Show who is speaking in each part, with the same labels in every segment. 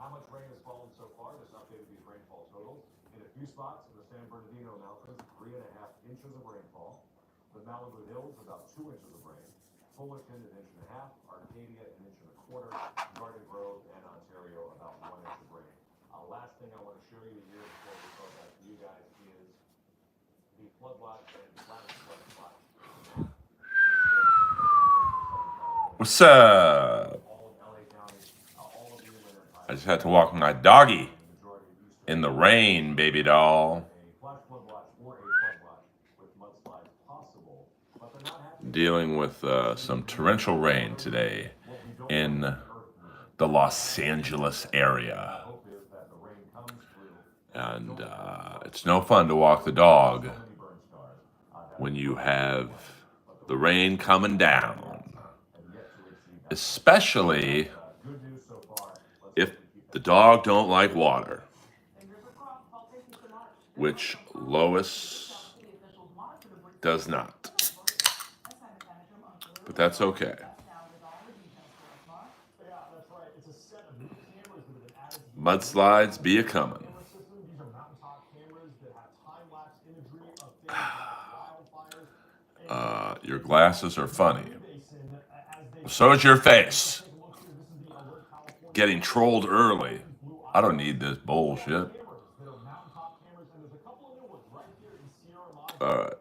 Speaker 1: how much rain has fallen so far. This updated these rainfall totals. In a few spots in the San Bernardino Mountains, 3.5 inches of rainfall. The Malibu Hills, about 2 inches of rain. Fullerton, 1.5 inches. Arcadia, 1.25 inches. Garden Grove and Ontario, about 1 inch of rain. Last thing I want to show you here before we go back to you guys is the flood watch and flash flood watch.
Speaker 2: What's up? I just had to walk my doggy in the rain, baby doll. Dealing with some torrential rain today in the Los Angeles area. And it's no fun to walk the dog when you have the rain coming down, especially if the dog don't like water, which Lois does not. But that's okay. Mudslides be a comin'. Your glasses are funny. So is your face. Getting trolled early. I don't need this bullshit. All right.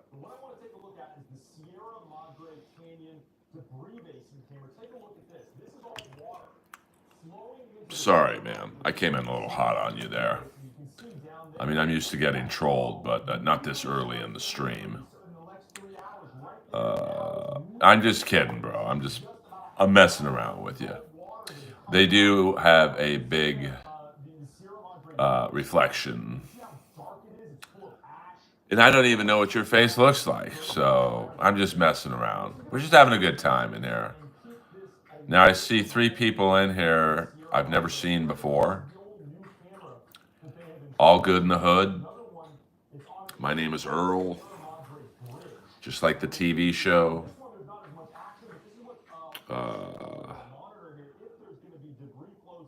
Speaker 2: Sorry, man. I came in a little hot on you there. I mean, I'm used to getting trolled, but not this early in the stream. I'm just kidding, bro. I'm messing around with you. They do have a big reflection. And I don't even know what your face looks like, so I'm just messing around. We're just having a good time in here. Now I see 3 people in here I've never seen before. All good in the hood. My name is Earl, just like the TV show.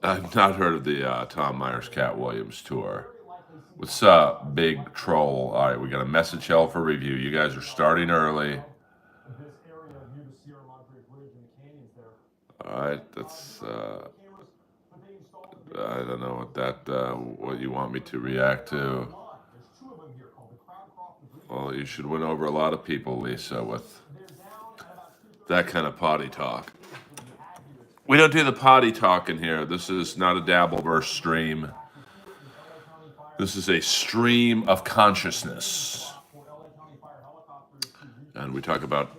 Speaker 2: I've not heard of the Tom Myers Cat Williams tour. What's up, big troll? All right, we got a message hell for review. You guys are starting early. All right, that's I don't know what you want me to react to. Well, you should win over a lot of people, Lisa, with that kind of potty talk. We don't do the potty talk in here. This is not a Dabbleverse stream. This is a stream of consciousness. And we talk about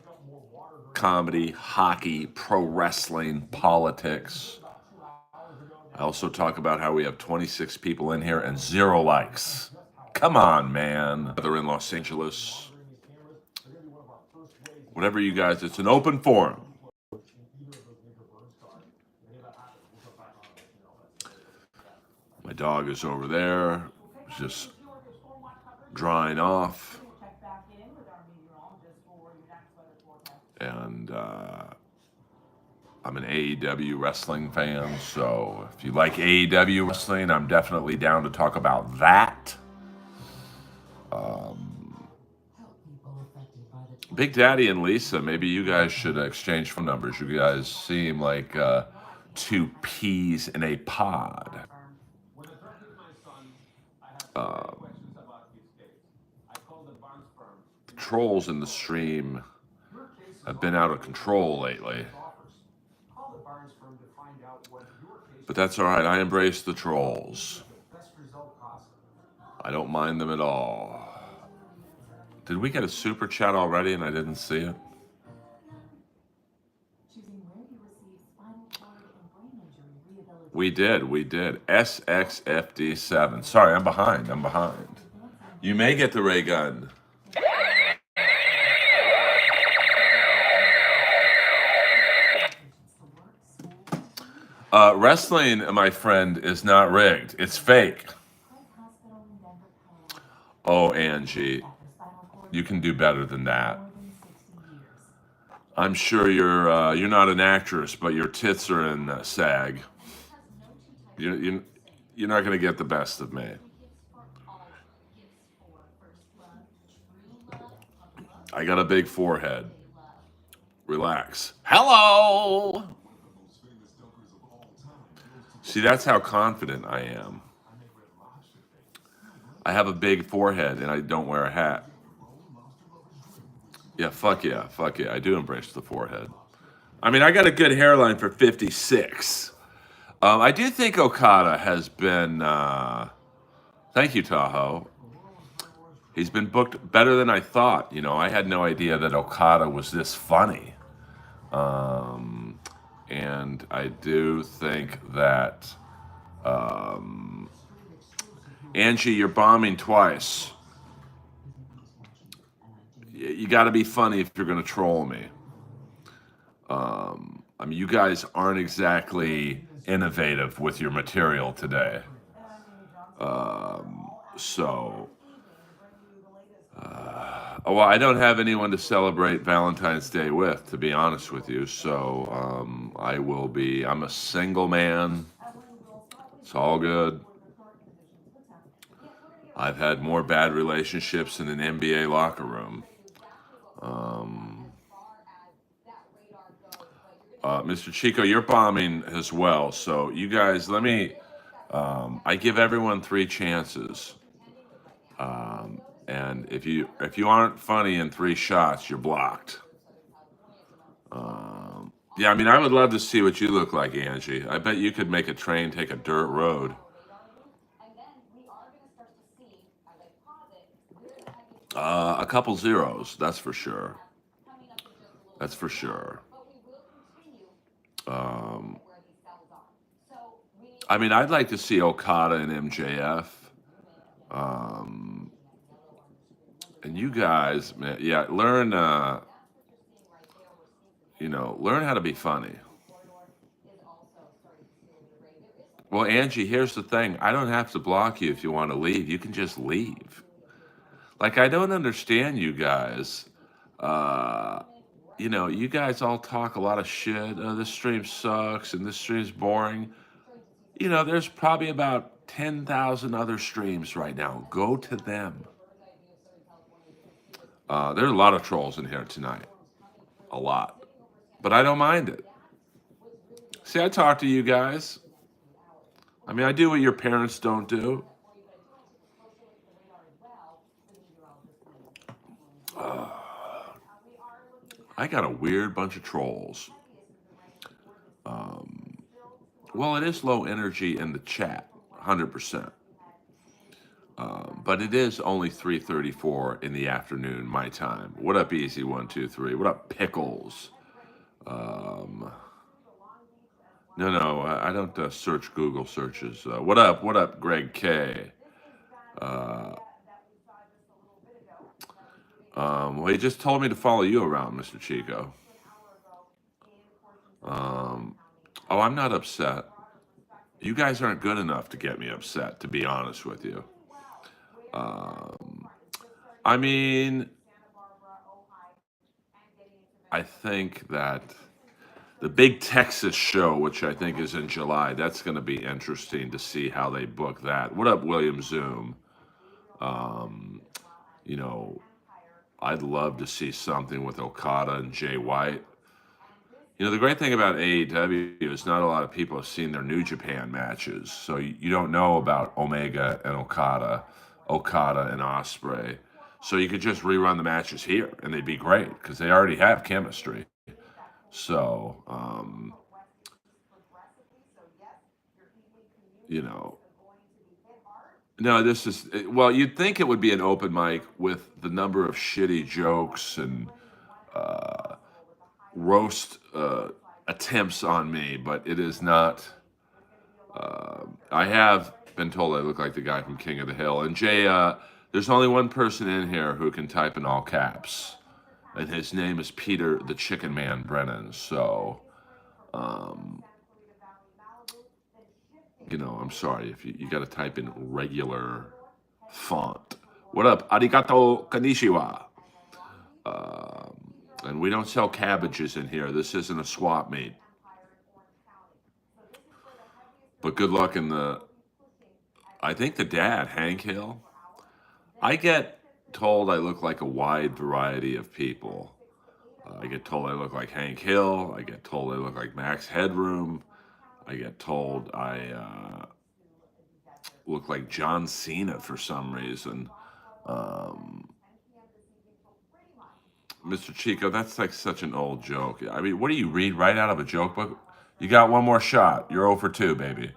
Speaker 2: comedy, hockey, pro wrestling, politics. I also talk about how we have 26 people in here and 0 likes. Come on, man. They're in Los Angeles. Whatever you guys, it's an open forum. My dog is over there, just drying off. And I'm an AEW wrestling fan, so if you like AEW wrestling, I'm definitely down to talk about that. Big Daddy and Lisa, maybe you guys should exchange phone numbers. You guys seem like 2 peas in a pod. The trolls in the stream have been out of control lately. But that's all right. I embrace the trolls. I don't mind them at all. Did we get a super chat already and I didn't see it? We did. SXFD7. Sorry, I'm behind. You may get the ray gun. Wrestling, my friend, is not rigged. It's fake. Oh, Angie, you can do better than that. I'm sure you're not an actress, but your tits are in SAG. you're not going to get the best of me. I got a big forehead. Relax. Hello. See, that's how confident I am. I have a big forehead and I don't wear a hat. Yeah, fuck yeah, fuck yeah. I do embrace the forehead. I mean, I got a good hairline for 56. I do think Okada has been. Thank you, Tahoe. He's been booked better than I thought. You know, I had no idea that Okada was this funny. And I do think that Angie, you're bombing twice. You got to be funny if you're going to troll me. I mean, you guys aren't exactly innovative with your material today. So, well, I don't have anyone to celebrate Valentine's Day with, to be honest with you. So, I'm a single man. It's all good. I've had more bad relationships in an NBA locker room. Mr. Chico, you're bombing as well. So you guys, I give everyone 3 chances. And if you aren't funny in 3 shots, you're blocked. Yeah, I mean, I would love to see what you look like, Angie. I bet you could make a train take a dirt road. A couple zeros, that's for sure. That's for sure. I mean, I'd like to see Okada and MJF. And you guys, man, yeah, learn how to be funny. Well, Angie, here's the thing. I don't have to block you if you want to leave. You can just leave. Like, I don't understand you guys. You guys all talk a lot of shit. Oh, this stream sucks and this stream's boring. There's probably about 10,000 other streams right now. Go to them. There are a lot of trolls in here tonight. A lot. But I don't mind it. See, I talk to you guys. I mean, I do what your parents don't do. I got a weird bunch of trolls. Well, it is low energy in the chat, 100%. But it is only 3:34 in the afternoon, my time. What up, Easy123? What up, Pickles? No, I don't search Google searches. What up, Greg K? Well, he just told me to follow you around, Mr. Chico. I'm not upset. You guys aren't good enough to get me upset, to be honest with you. I mean, I think that the big Texas show, which I think is in July, that's going to be interesting to see how they book that. What up, William Zoom? I'd love to see something with Okada and Jay White. The great thing about AEW is not a lot of people have seen their New Japan matches. So you don't know about Omega and Okada and Ospreay. So you could just rerun the matches here and they'd be great because they already have chemistry. So, no, this is, well, you'd think it would be an open mic with the number of shitty jokes and roast attempts on me, but it is not. I have been told I look like the guy from King of the Hill. And Jay, there's only one person in here who can type in all caps, and his name is Peter the Chicken Man Brennan. So, I'm sorry if you got to type in regular font. What up? Arigato konnichiwa. And we don't sell cabbages in here. This isn't a swap meet. But good luck in the I think the dad, Hank Hill. I get told I look like a wide variety of people. I get told I look like Hank Hill. I get told I look like Max Headroom. I get told I look like John Cena for some reason. Um, Mr. Chico, that's like such an old joke. I mean, what do you read right out of a joke book? You got one more shot. You're 0 for 2, baby.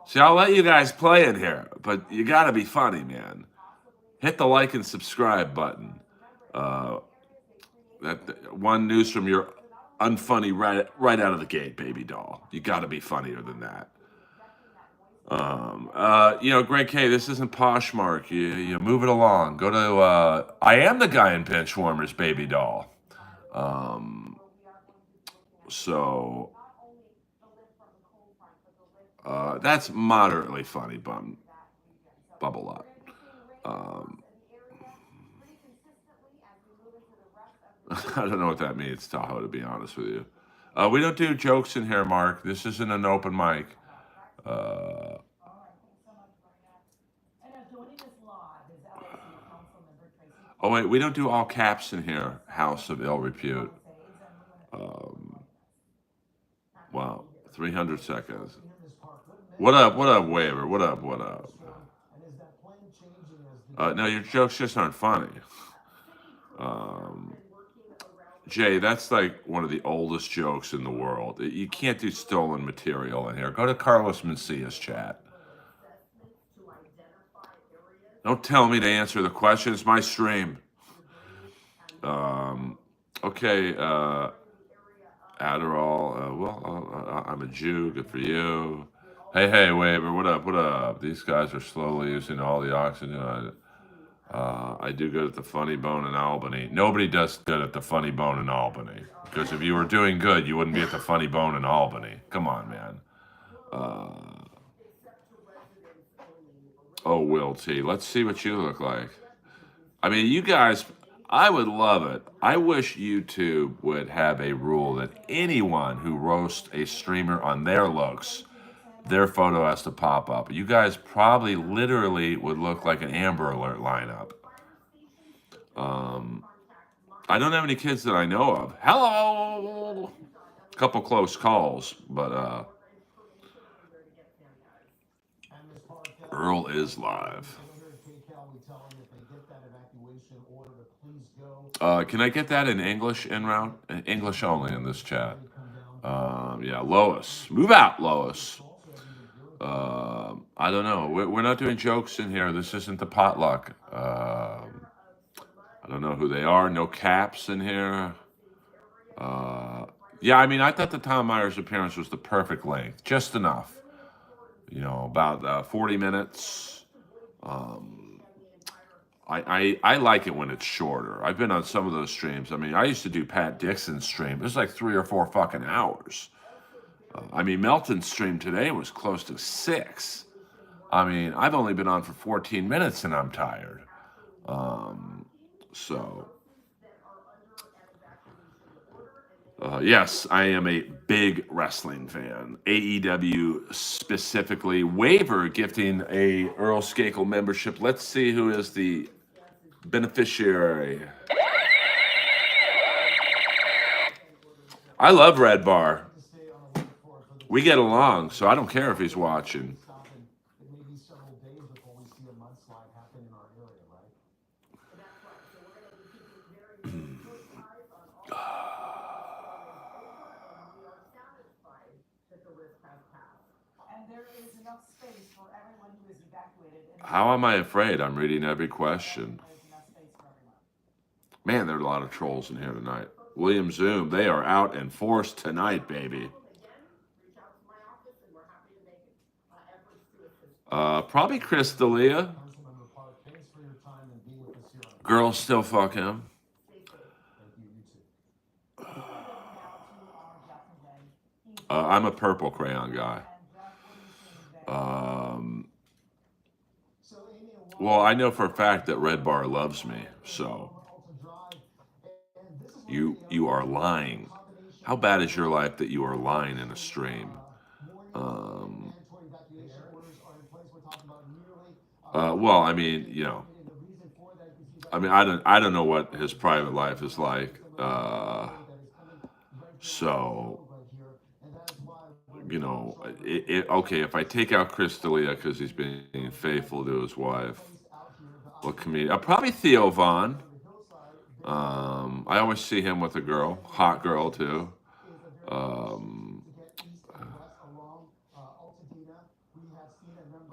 Speaker 2: See, I'll let you guys play in here, but you got to be funny, man. Hit the like and subscribe button. Uh, that one news from your unfunny right out of the gate, baby doll. You got to be funnier than that. Greg K, this isn't Poshmark. You move it along. Go to I am the guy in bench warmers, baby doll. Um, so that's moderately funny, bubble up. I don't know what that means, Tahoe, to be honest with you. We don't do jokes in here, Mark. This isn't an open mic. Uh, oh, wait, we don't do all caps in here, House of Ill Repute. Wow, 300 seconds. What up, Waver? What up? No, your jokes just aren't funny. Jay, that's like one of the oldest jokes in the world. You can't do stolen material in here. Go to Carlos Mencia's chat. Don't tell me to answer the question. It's my stream. Okay, Adderall. I'm a Jew. Good for you. Hey, Waver. What up? These guys are slowly using all the oxygen. I do good at the Funny Bone in Albany. Nobody does good at the Funny Bone in Albany. Because if you were doing good, you wouldn't be at the Funny Bone in Albany. Come on, man. Will T. Let's see what you look like. I mean, you guys, I would love it. I wish YouTube would have a rule that anyone who roasts a streamer on their looks, their photo has to pop up. You guys probably literally would look like an Amber Alert lineup. I don't have any kids that I know of. Hello! Couple close calls, but Earl is live. Can I get that in English en route? English only in this chat. Yeah, Lois. Move out, Lois. I don't know. We're not doing jokes in here. This isn't the potluck. I don't know who they are. No caps in here. Yeah, I mean, I thought the Tom Myers appearance was the perfect length. Just enough. About 40 minutes. I like it when it's shorter. I've been on some of those streams. I mean, I used to do Pat Dixon's stream. It was like 3 or 4 fucking hours. I mean, Melton's stream today was close to 6. I mean, I've only been on for 14 minutes and I'm tired. Yes, I am a big wrestling fan. AEW specifically. Waver gifting a Earl Skakel membership. Let's see who is the beneficiary. I love Red Bar. We get along, so I don't care if he's watching. How am I afraid? I'm reading every question. Man, there are a lot of trolls in here tonight. William Zoom, they are out in force tonight, baby. Probably Chris D'Elia. Girls still fuck him. I'm a purple crayon guy. Well, I know for a fact that Red Bar loves me, so you are lying. How bad is your life that you are lying in a stream? Well, I mean, I mean, I don't know what his private life is like. So, okay, if I take out Chris D'Elia because he's being faithful to his wife, what comedian? Probably Theo Vaughn. I always see him with a girl, hot girl too. Um,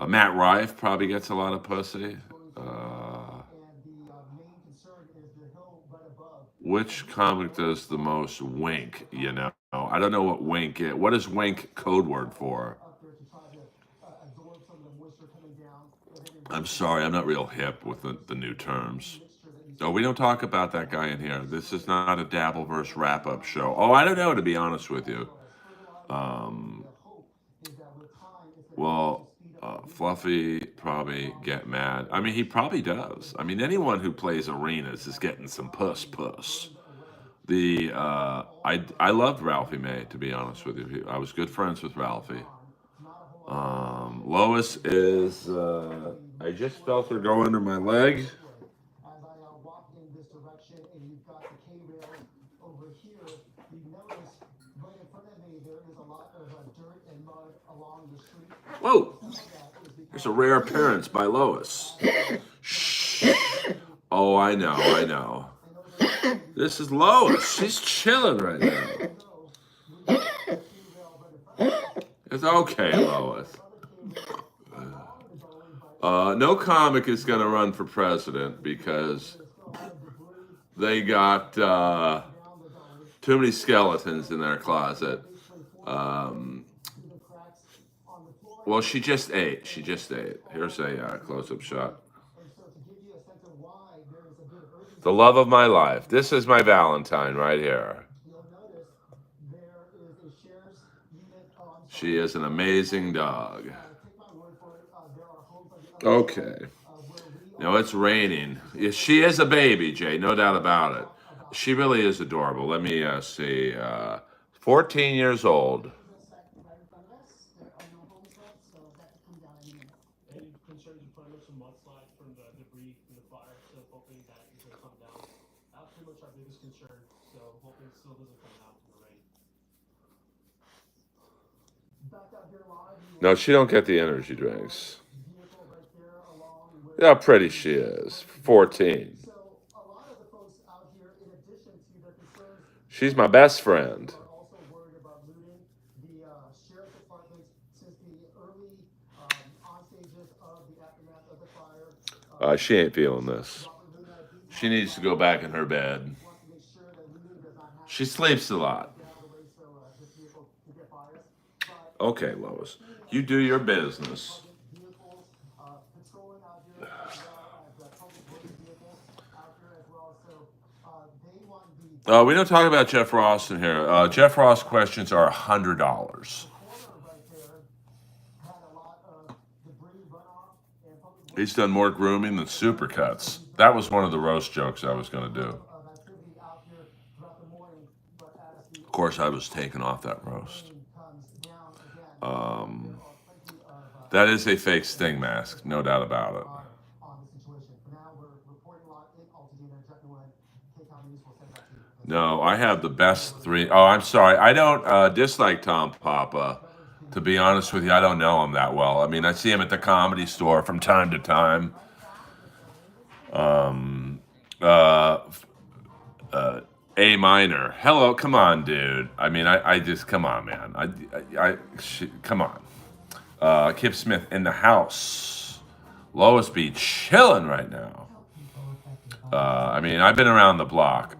Speaker 2: Matt Rife probably gets a lot of pussy. Which comic does the most wink? I don't know what wink is. What is wink code word for? I'm sorry, I'm not real hip with the new terms. Oh, we don't talk about that guy in here. This is not a Dabbleverse wrap-up show. Oh, I don't know, to be honest with you. Um, well, Fluffy probably get mad. I mean, he probably does. I mean, anyone who plays arenas is getting some puss. I loved Ralphie May, to be honest with you. I was good friends with Ralphie. Lois is. I just felt her go under my leg. Whoa! There's a rare appearance by Lois. Shh. Oh, I know. This is Lois. She's chilling right now. It's okay, Lois. No comic is going to run for president because they got too many skeletons in their closet. Well, she just ate. Here's a close-up shot. The love of my life. This is my Valentine right here. She is an amazing dog. Okay. Now it's raining. She is a baby, Jay, no doubt about it. She really is adorable. Let me see. 14 years old. No, she don't get the energy drinks. How pretty she is. 14. She's my best friend. She ain't feeling this. She needs to go back in her bed. She sleeps a lot. Okay, Lois. You do your business. We don't talk about Jeff Ross in here. Jeff Ross questions are $100. He's done more grooming than supercuts. That was one of the roast jokes I was going to do. Of course, I was taken off that roast. That is a fake Sting mask, no doubt about it. No, I have the best three. Oh, I'm sorry. I don't dislike Tom Papa. To be honest with you, I don't know him that well. I mean, I see him at the Comedy Store from time to time. A minor. Hello, come on, dude. I mean, I just come on, man. Come on. Kip Smith in the house. Lois be chilling right now. I mean, I've been around the block,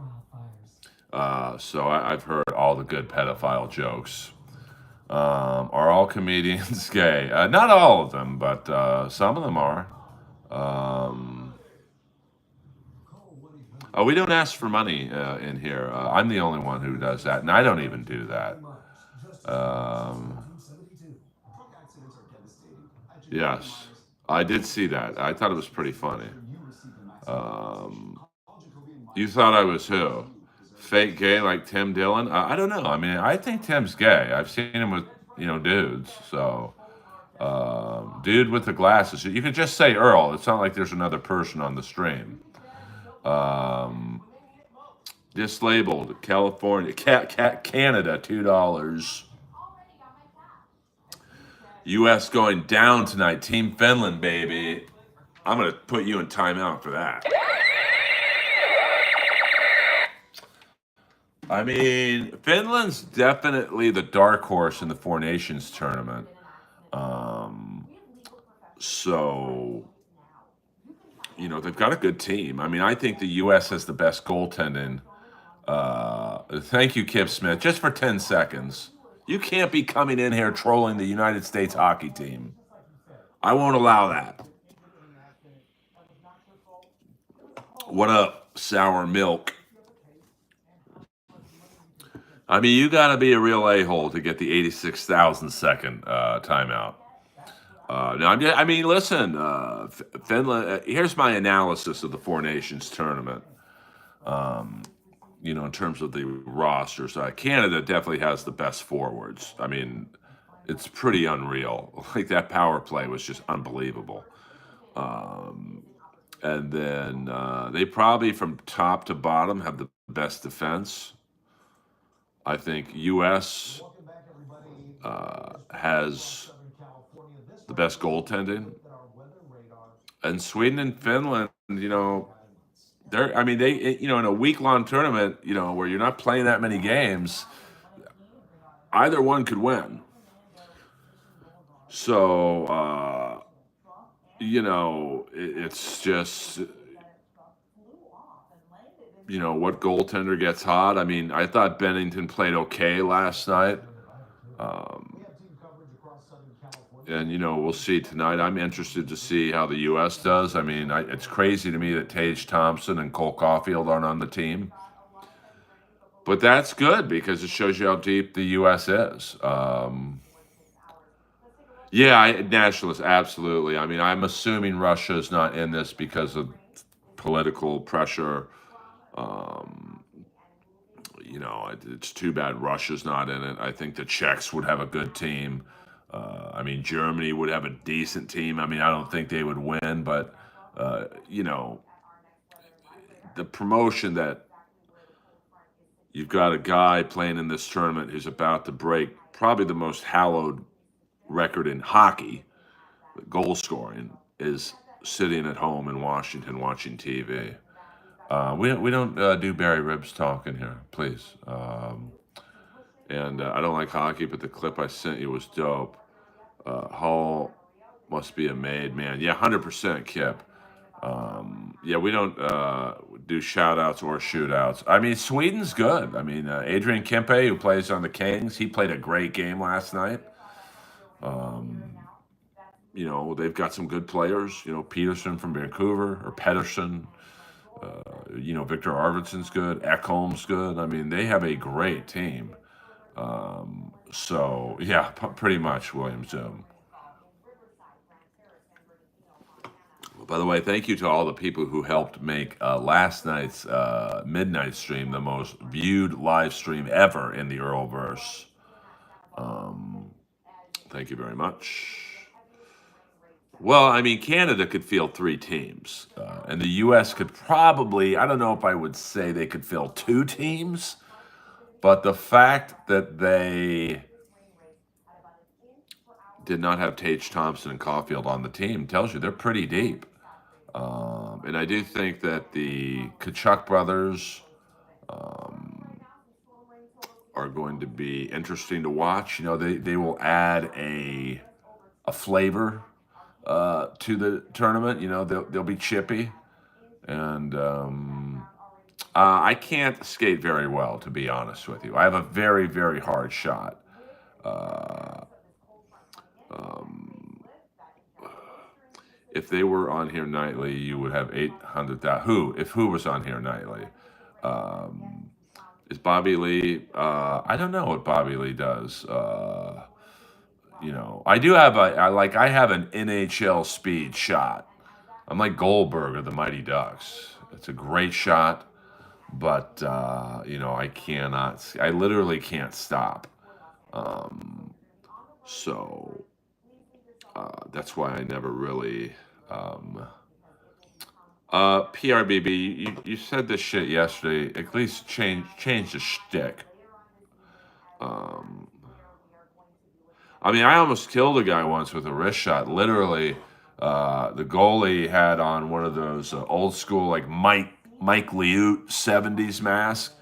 Speaker 2: so I've heard all the good pedophile jokes. Are all comedians gay? Not all of them, but some of them are. Oh, we don't ask for money in here. I'm the only one who does that, and I don't even do that. Yes, I did see that. I thought it was pretty funny. You thought I was who? Fake gay like Tim Dillon? I don't know. I mean, I think Tim's gay. I've seen him with dudes. So Dude with the glasses. You can just say Earl. It's not like there's another person on the stream. Dislabeled, California, Canada, $2. U.S. going down tonight. Team Finland, baby. I'm going to put you in timeout for that. I mean, Finland's definitely the dark horse in the Four Nations tournament. So, they've got a good team. I mean, I think the U.S. has the best goaltending. Thank you, Kip Smith. Just for 10 seconds. You can't be coming in here trolling the United States hockey team. I won't allow that. What up, sour milk? I mean, you got to be a real a-hole to get the 86,000 second timeout. I mean, listen, Finland. Here's my analysis of the Four Nations tournament. In terms of the rosters, Canada definitely has the best forwards. I mean, it's pretty unreal. Like that power play was just unbelievable. And then they probably from top to bottom have the best defense. I think U.S. Has the best goaltending, and Sweden and Finland, they, in a week-long tournament, where you're not playing that many games, either one could win. So, it's just, what goaltender gets hot. I mean, I thought Bennington played okay last night. And, we'll see tonight. I'm interested to see how the U.S. does. I mean, it's crazy to me that Tage Thompson and Cole Caulfield aren't on the team. But that's good because it shows you how deep the U.S. is. Nationalists, absolutely. I mean, I'm assuming Russia is not in this because of political pressure. It's too bad Russia's not in it. I think the Czechs would have a good team. I mean, Germany would have a decent team. I mean, I don't think they would win, but, the promotion that you've got a guy playing in this tournament who's about to break probably the most hallowed record in hockey, goal scoring, is sitting at home in Washington watching TV. We don't do Barry Ribs talking here, please. And I don't like hockey, but the clip I sent you was dope. Hall must be a made man. Yeah, 100%, Kip. We don't do shout-outs or shootouts. I mean, Sweden's good. I mean, Adrian Kempe, who plays on the Kings, he played a great game last night. They've got some good players. Peterson from Vancouver, or Pedersen. Victor Arvidsson's good. Ekholm's good. I mean, they have a great team. Pretty much, William Zoom. By the way, thank you to all the people who helped make last night's midnight stream the most viewed live stream ever in the Earlverse. Thank you very much. Well, I mean, Canada could field 3 teams, and the U.S. could probably, I don't know if I would say they could field 2 teams, but the fact that they did not have Tage Thompson and Caulfield on the team tells you they're pretty deep. And I do think that the Kachuk brothers are going to be interesting to watch. They will add a flavor to the tournament. They'll be chippy, and I can't skate very well, to be honest with you. I have a very, very hard shot. If they were on here nightly, you would have 800,000. If who was on here nightly? Is Bobby Lee? I don't know what Bobby Lee does. I do have I have an NHL speed shot. I'm like Goldberg of the Mighty Ducks. It's a great shot, but I cannot. I literally can't stop. So That's why I never really. PRBB, you said this shit yesterday. At least change the shtick. Um, I mean, I almost killed a guy once with a wrist shot. Literally, the goalie had on one of those old school like Mike Liute '70s mask,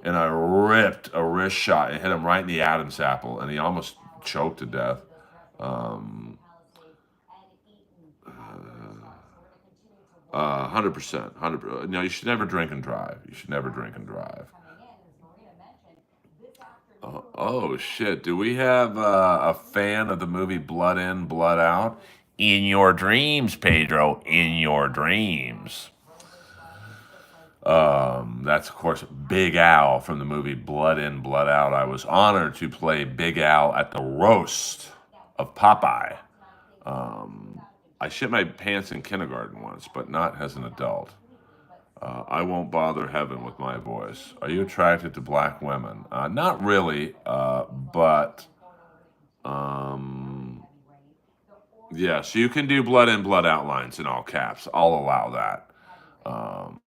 Speaker 2: and I ripped a wrist shot and hit him right in the Adam's apple, and he almost choked to death. Um, 100%, 100%. No, you should never drink and drive. You should never drink and drive. Oh shit! Do we have a fan of the movie Blood In, Blood Out? In your dreams, Pedro. In your dreams. That's of course Big Al from the movie Blood In, Blood Out. I was honored to play Big Al at the roast of Popeye. I shit my pants in kindergarten once, but not as an adult. I won't bother heaven with my voice. Are you attracted to black women? Not really, but yes, you can do blood in, blood out lines in all caps. I'll allow that. Um,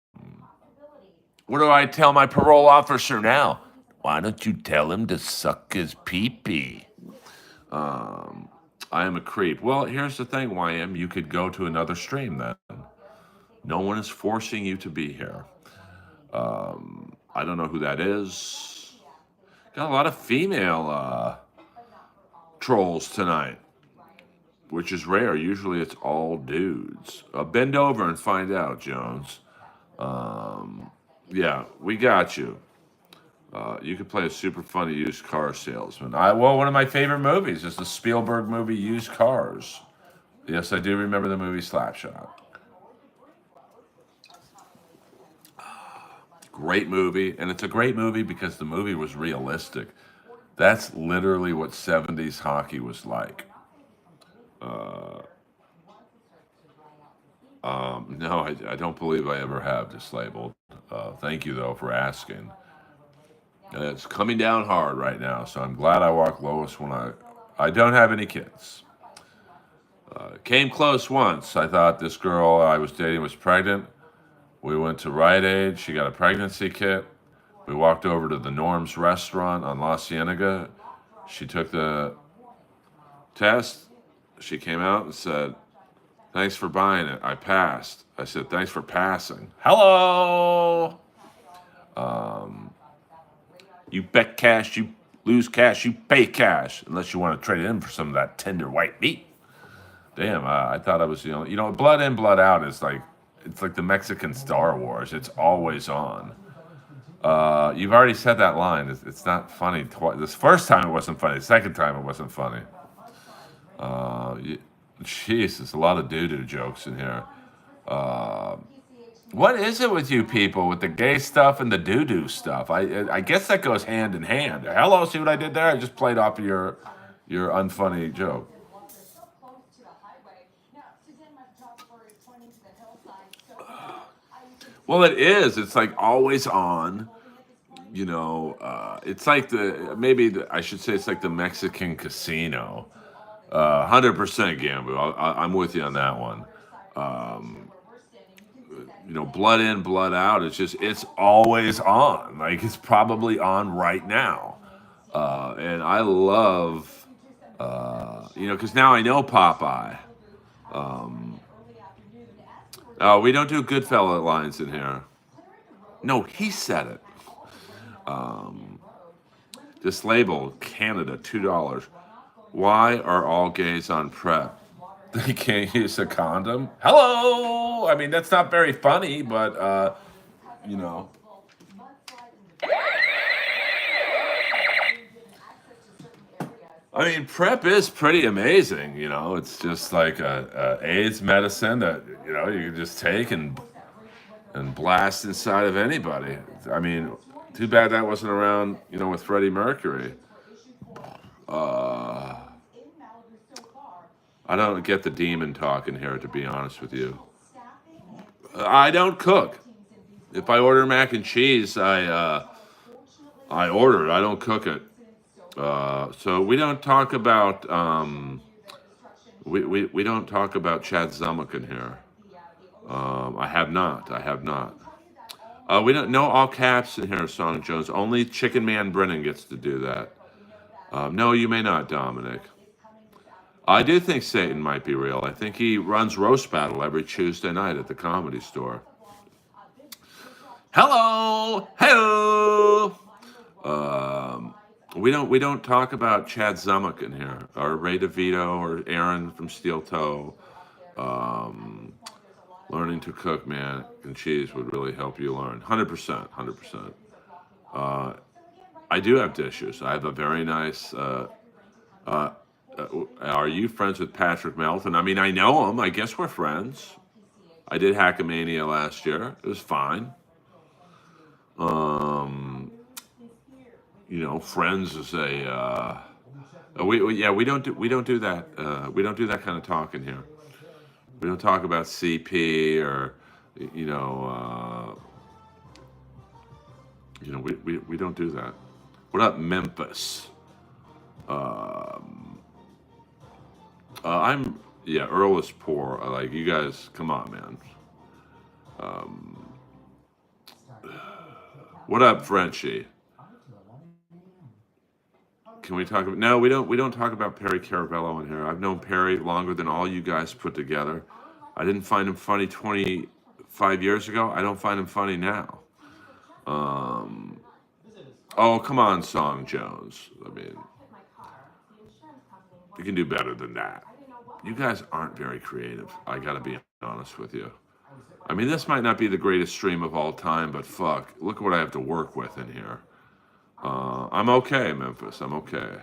Speaker 2: what do I tell my parole officer now? Why don't you tell him to suck his pee-pee? I am a creep. Well, here's the thing, YM. You could go to another stream then. No one is forcing you to be here. I don't know who that is. Got a lot of female trolls tonight, which is rare. Usually it's all dudes. Bend over and find out, Jones. Yeah, we got you. You could play a super funny used car salesman. Well, one of my favorite movies is the Spielberg movie Used Cars. Yes, I do remember the movie Slapshot. Great movie, and it's a great movie because the movie was realistic. That's literally what 70s hockey was like. No, I don't believe I ever have dislabeled. Thank you, though, for asking. It's coming down hard right now, so I'm glad I walk lowest when I don't have any kids. Came close once. I thought this girl I was dating was pregnant. We went to Rite Aid. She got a pregnancy kit. We walked over to the Norm's restaurant on La Cienega. She took the test. She came out and said, "Thanks for buying it. I passed." I said, "Thanks for passing." Hello. You bet cash, you lose cash, you pay cash, unless you want to trade it in for some of that tender white meat. Damn, I thought I was blood in, blood out is like it's like the Mexican Star Wars. It's always on. You've already said that line. It's not funny. This first time it wasn't funny. The second time it wasn't funny. Jeez, there's a lot of doo-doo jokes in here. What is it with you people with the gay stuff and the doo-doo stuff? I guess that goes hand in hand. Hello, see what I did there? I just played off of your unfunny joke. Well, it is. It's like always on. It's like I should say it's like the Mexican casino. 100% Gambu. I'm with you on that one. Blood in, blood out. It's always on. Like it's probably on right now. And I love, because now I know Popeye. Oh, we don't do Goodfella lines in here. No, he said it. This label, Canada, $2. Why are all gays on PrEP? They can't use a condom? Hello! I mean, that's not very funny, but, I mean, PrEP is pretty amazing, It's just like a AIDS medicine that, you can just take and blast inside of anybody. I mean, too bad that wasn't around, with Freddie Mercury. I don't get the demon talk in here, to be honest with you. I don't cook. If I order mac and cheese, I order it. I don't cook it. So we don't talk about We don't talk about Chad Zumock in here. I have not. I have not. We don't no all caps in here, Song Jones. Only Chicken Man Brennan gets to do that. No, you may not, Dominic. I do think Satan might be real. I think he runs roast battle every Tuesday night at the Comedy Store. Hello, hello. We don't talk about Chad Zumock in here, or Ray DeVito, or Aaron from Steel Toe. Learning to cook, man, and cheese would really help you learn. 100%, 100%. I do have dishes. I have a very nice. Uh, are you friends with Patrick Melton? I mean, I know him. I guess we're friends. I did Hackamania last year. It was fine. Um, Friends is a. We don't do that. We don't do that kind of talking here. We don't talk about CP or, you know, we don't do that. What up, Memphis? I'm yeah. Earl is poor. Like you guys, come on, man. What up, Frenchie? Can we talk about? No, we don't. We don't talk about Perry Caravello in here. I've known Perry longer than all you guys put together. I didn't find him funny 25 years ago. I don't find him funny now. Oh, come on, Song Jones. I mean, you can do better than that. You guys aren't very creative. I gotta be honest with you. I mean, this might not be the greatest stream of all time, but fuck, look what I have to work with in here. I'm okay, Memphis. I'm okay.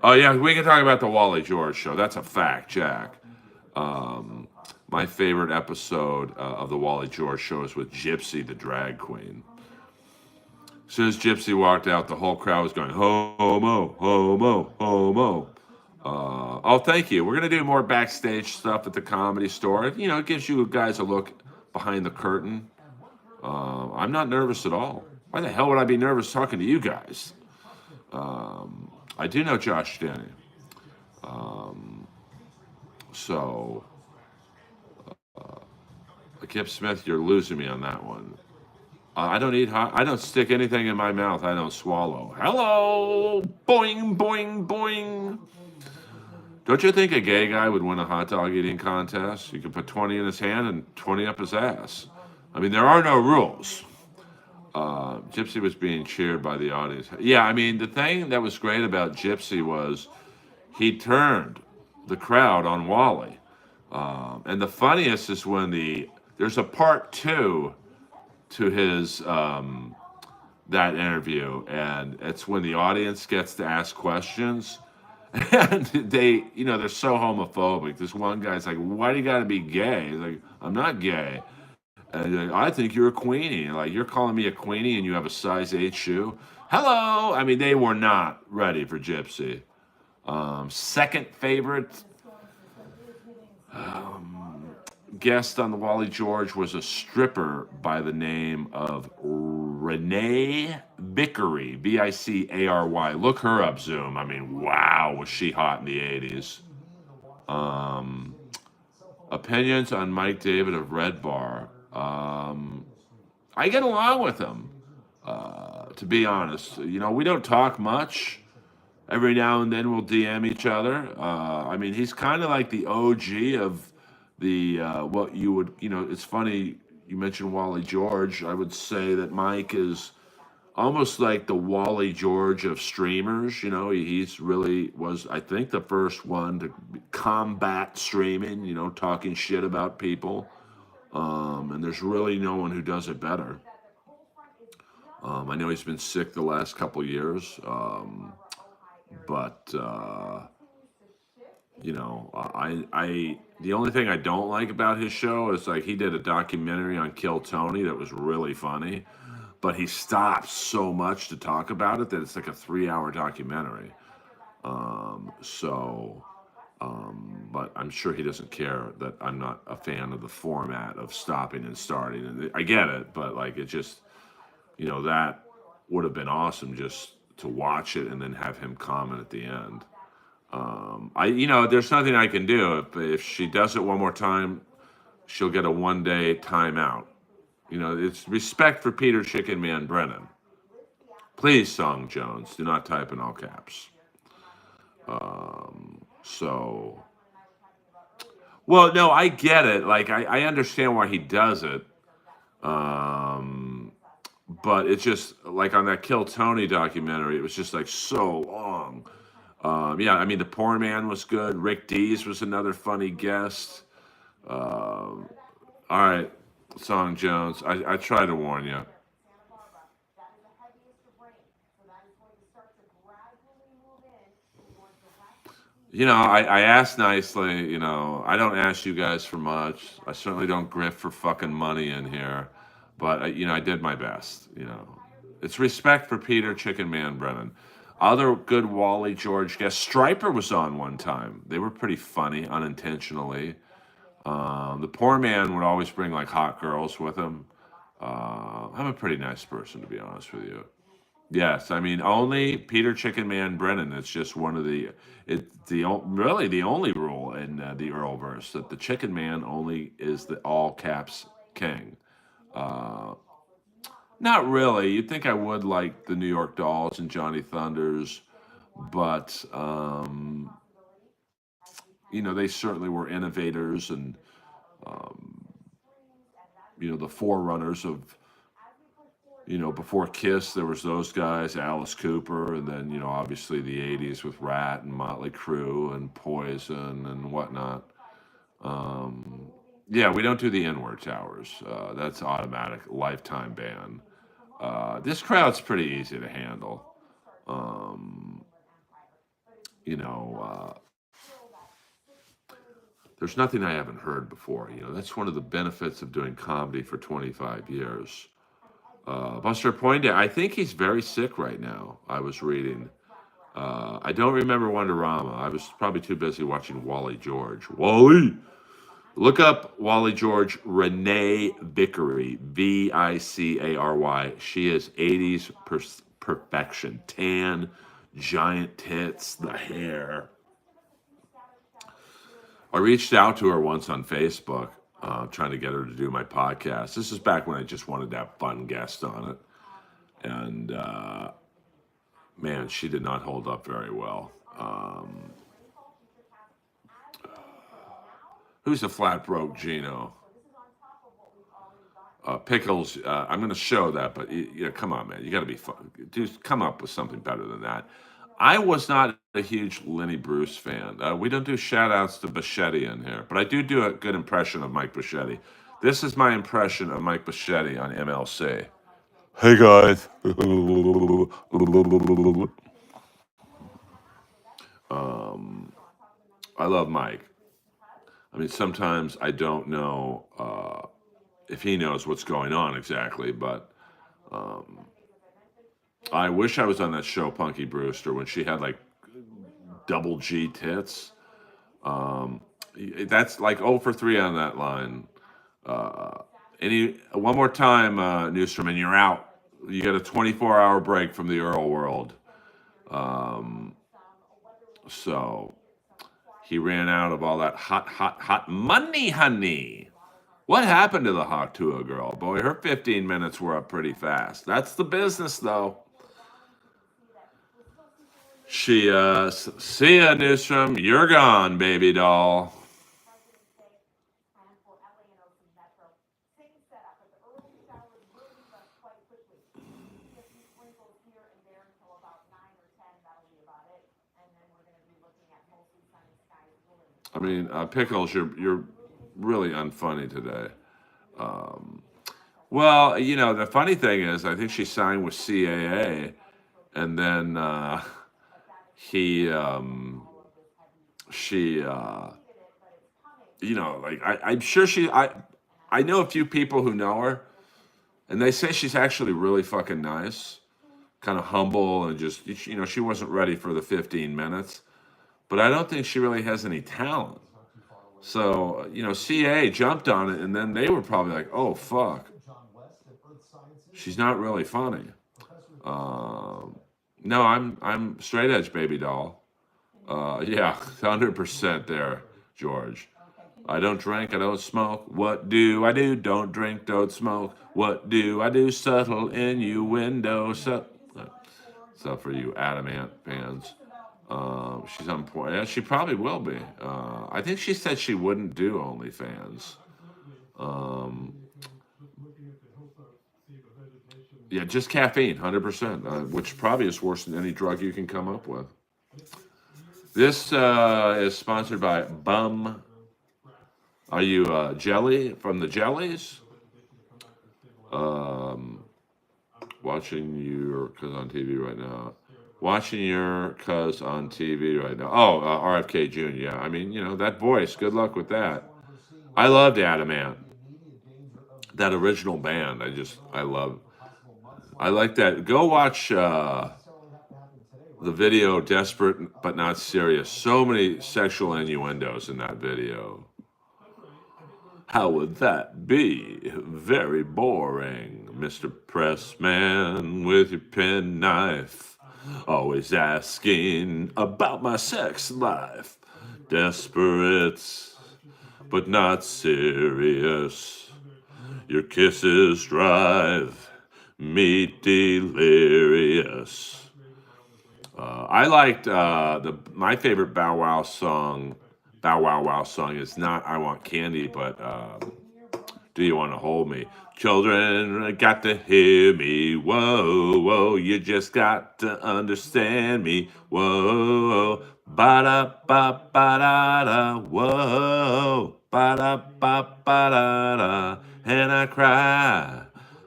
Speaker 2: Oh yeah, we can talk about the Wally George show. That's a fact, Jack. My favorite episode of the Wally George show is with Gypsy, the drag queen. As soon as Gypsy walked out, the whole crowd was going, homo, homo, homo. Oh, thank you. We're going to do more backstage stuff at the Comedy Store. You know, it gives you guys a look behind the curtain. I'm not nervous at all. Why the hell would I be nervous talking to you guys? I do know Josh Denny. So, Kip Smith, you're losing me on that one. I don't eat hot. I don't stick anything in my mouth. I don't swallow. Hello, boing, boing, boing. Don't you think a gay guy would win a hot dog eating contest? You could put 20 in his hand and 20 up his ass. I mean, there are no rules. Gypsy was being cheered by the audience. Yeah, I mean, the thing that was great about Gypsy was he turned the crowd on Wally. And the funniest is when there's a part two to his that interview, and it's when the audience gets to ask questions, and they're so homophobic. This one guy's like, "Why do you got to be gay?" He's like, "I'm not gay." And he's like, "I think you're a queenie. Like you're calling me a queenie, and you have a size 8 shoe." Hello. I mean, they were not ready for Gypsy. Second favorite guest on the Wally George was a stripper by the name of Renee Vickery, Vicary. Look her up, Zoom. I mean, wow, was she hot in the 80s. Opinions on Mike David of Red Bar. I get along with him, to be honest. You know, we don't talk much. Every now and then we'll DM each other. I mean, he's kind of like the OG of the what you would, it's funny you mentioned Wally George. I would say that Mike is almost like the Wally George of streamers. He's really was, I think, the first one to combat streaming, talking shit about people. And there's really no one who does it better. I know he's been sick the last couple years, but I the only thing I don't like about his show is like he did a documentary on Kill Tony that was really funny, but he stops so much to talk about it that it's like a 3-hour documentary. But I'm sure he doesn't care that I'm not a fan of the format of stopping and starting. And I get it, but like it just, that would have been awesome just to watch it and then have him comment at the end. There's nothing I can do. If she does it one more time, she'll get a 1 day timeout. It's respect for Peter Chicken Man Brennan. Please, Song Jones, do not type in all caps. So, well, no, I get it. Like, I understand why he does it. But it's just like on that Kill Tony documentary, it was just like so long. Yeah, I mean, the Poor Man was good. Rick Dees was another funny guest. All right, Song Jones, I try to warn you. I asked nicely. I don't ask you guys for much. I certainly don't grift for fucking money in here. But, I did my best. It's respect for Peter Chicken Man Brennan. Other good Wally George guests. Striper was on one time. They were pretty funny, unintentionally. The Poor Man would always bring like hot girls with him. I'm a pretty nice person, to be honest with you. Yes, I mean only Peter Chicken Man Brennan. It's just one of really the only rule in the Earlverse that the Chicken Man only is the all caps king. Uh, Not really. You'd think I would like the New York Dolls and Johnny Thunders, but they certainly were innovators and the forerunners of before Kiss, there was those guys, Alice Cooper, and then obviously the '80s with Rat and Motley Crue and Poison and whatnot. Um, yeah, we don't do the N-word towers. That's automatic, lifetime ban. This crowd's pretty easy to handle. Um, you know, uh, there's nothing I haven't heard before. That's one of the benefits of doing comedy for 25 years. Buster Poindexter, I think he's very sick right now. I was reading. I don't remember Wonderama. I was probably too busy watching Wally George. Wally! Look up Wally George, Renee Vickery, Vicary. She is 80s perfection. Tan, giant tits, the hair. I reached out to her once on Facebook, trying to get her to do my podcast. This is back when I just wanted to have fun guests on it. And man, she did not hold up very well. Who's the flat broke Gino? Pickles. I'm going to show that, but come on, man, you got to be fun. Dude, come up with something better than that. I was not a huge Lenny Bruce fan. We don't do shout outs to Bichetti in here, but I do a good impression of Mike Bichetti. This is my impression of Mike Bichetti on MLC. Hey guys. I love Mike. I mean, sometimes I don't know if he knows what's going on exactly, but I wish I was on that show, Punky Brewster, when she had like double G tits. That's like 0 for 3 on that line. One more time, Newstrom, and you're out. You get a 24-hour break from the Earl world. So he ran out of all that hot money, honey. What happened to the Hawk Tuah girl? Boy, her 15 minutes were up pretty fast. That's the business, though. See ya, Newstrom. You're gone, baby doll. I mean, Pickles, you're really unfunny today. Well, the funny thing is, I think she signed with CAA, and then he, she, like I'm sure I know a few people who know her, and they say she's actually really fucking nice, kind of humble, and just she wasn't ready for the 15 minutes, but I don't think she really has any talent. So, CA jumped on it, and then they were probably like, oh, fuck. She's not really funny. No, I'm straight edge, baby doll. Yeah, 100% there, George. I don't drink, I don't smoke. What do I do? Don't drink, don't smoke. What do I do? Subtle innuendo. So for you Adamant fans, she's on point. Yeah, she probably will be. I think she said she wouldn't do OnlyFans. Um, yeah, just caffeine, 100%, which probably is worse than any drug you can come up with. This is sponsored by Bum. Are you Jelly from the Jellies? Um, watching your cuz on TV right now. Watching your cuz on TV right now. Oh, RFK Jr. Yeah, I mean, that voice. Good luck with that. I loved Adamant. That original band. I love. I like that. Go watch the video Desperate but Not Serious. So many sexual innuendos in that video. How would that be? Very boring, Mr. Pressman with your penknife. Always asking about my sex life. Desperate but not serious. Your kisses drive me delirious. I liked my favorite Bow Wow song. Bow Wow Wow song is not "I Want Candy," but "Do You Want to Hold Me?" Children got to hear me. Whoa, whoa, you just got to understand me. Whoa, ba da ba ba da da. Whoa, ba da ba ba da da. And I cry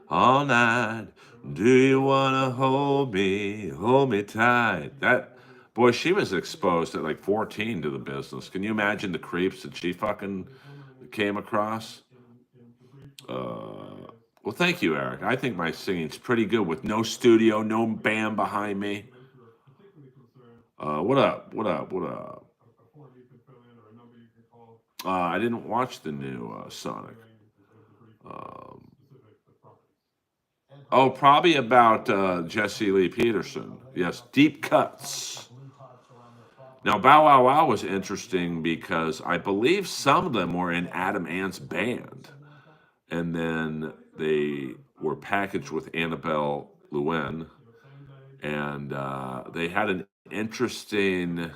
Speaker 2: all night. Do you wanna hold me? Hold me tight. That boy, she was exposed at like 14 to the business. Can you imagine the creeps that she fucking came across? Well, thank you, Eric. I think my singing's pretty good with no studio, no band behind me. What up? What up? What up? I didn't watch the new Sonic. Um, oh, probably about Jesse Lee Peterson. Yes, deep cuts. Now, Bow Wow Wow was interesting because I believe some of them were in Adam Ant's band, and then they were packaged with Annabelle Lewin, and they had an interesting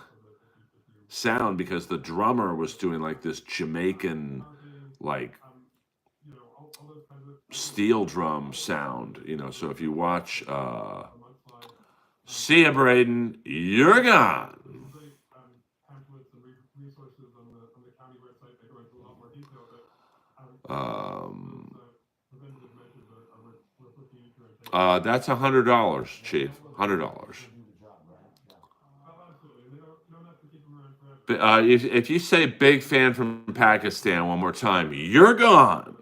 Speaker 2: sound because the drummer was doing like this Jamaican, like steel drum sound, So if you watch, see ya, Braden, you're gone. Um, that's $100, Chief. $100. If you say big fan from Pakistan one more time, you're gone.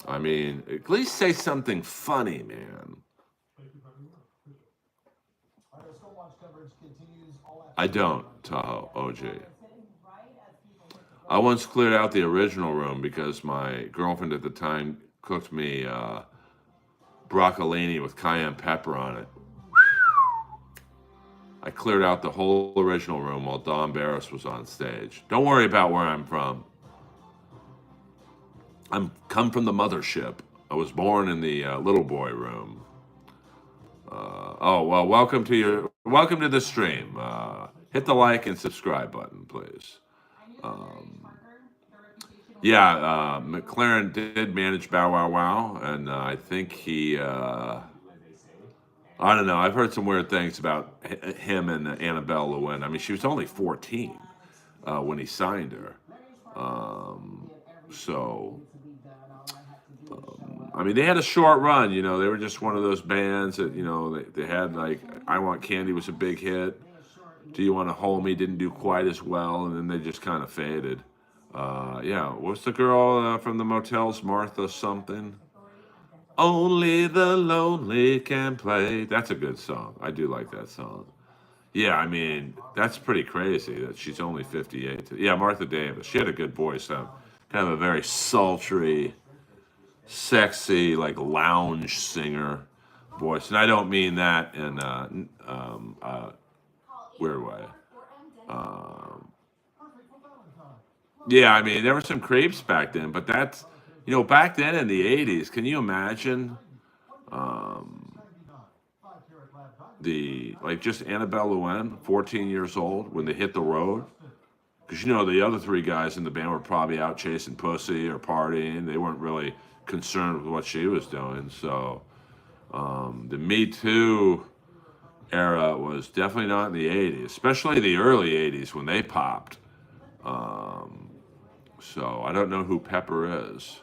Speaker 2: I mean, at least say something funny, man. I don't, Tahoe, OG. I once cleared out the original room because my girlfriend at the time cooked me broccolini with cayenne pepper on it. I cleared out the whole original room while Don Barris was on stage. Don't worry about where I'm from. I'm come from the mothership. I was born in the little boy room. Oh well, welcome to the stream. Hit the like and subscribe button, please. Yeah, McLaren did manage Bow Wow Wow, and I think he. I don't know. I've heard some weird things about him and Annabelle Lewin. I mean, she was only 14 when he signed her. So, I mean, they had a short run. They were just one of those bands that they had like "I Want Candy" was a big hit. "Do You Want to Hold Me" didn't do quite as well, and then they just kind of faded. Yeah, what's the girl from the Motels? Martha something. Only the lonely can play. That's a good song. I do like that song. Yeah, I mean, that's pretty crazy that she's only 58. Yeah, Martha Davis. She had a good voice. Kind of a very sultry, sexy, like lounge singer. voice, and I don't mean that in weird way. Um, yeah, I mean there were some creeps back then, but that's back then in the '80s. Can you imagine um, the like just Annabelle Llewellyn, 14 years old, when they hit the road? Because the other three guys in the band were probably out chasing pussy or partying. They weren't really concerned with what she was doing. So the Me Too era was definitely not in the '80s, especially the early '80s when they popped. Um, so I don't know who Pepper is.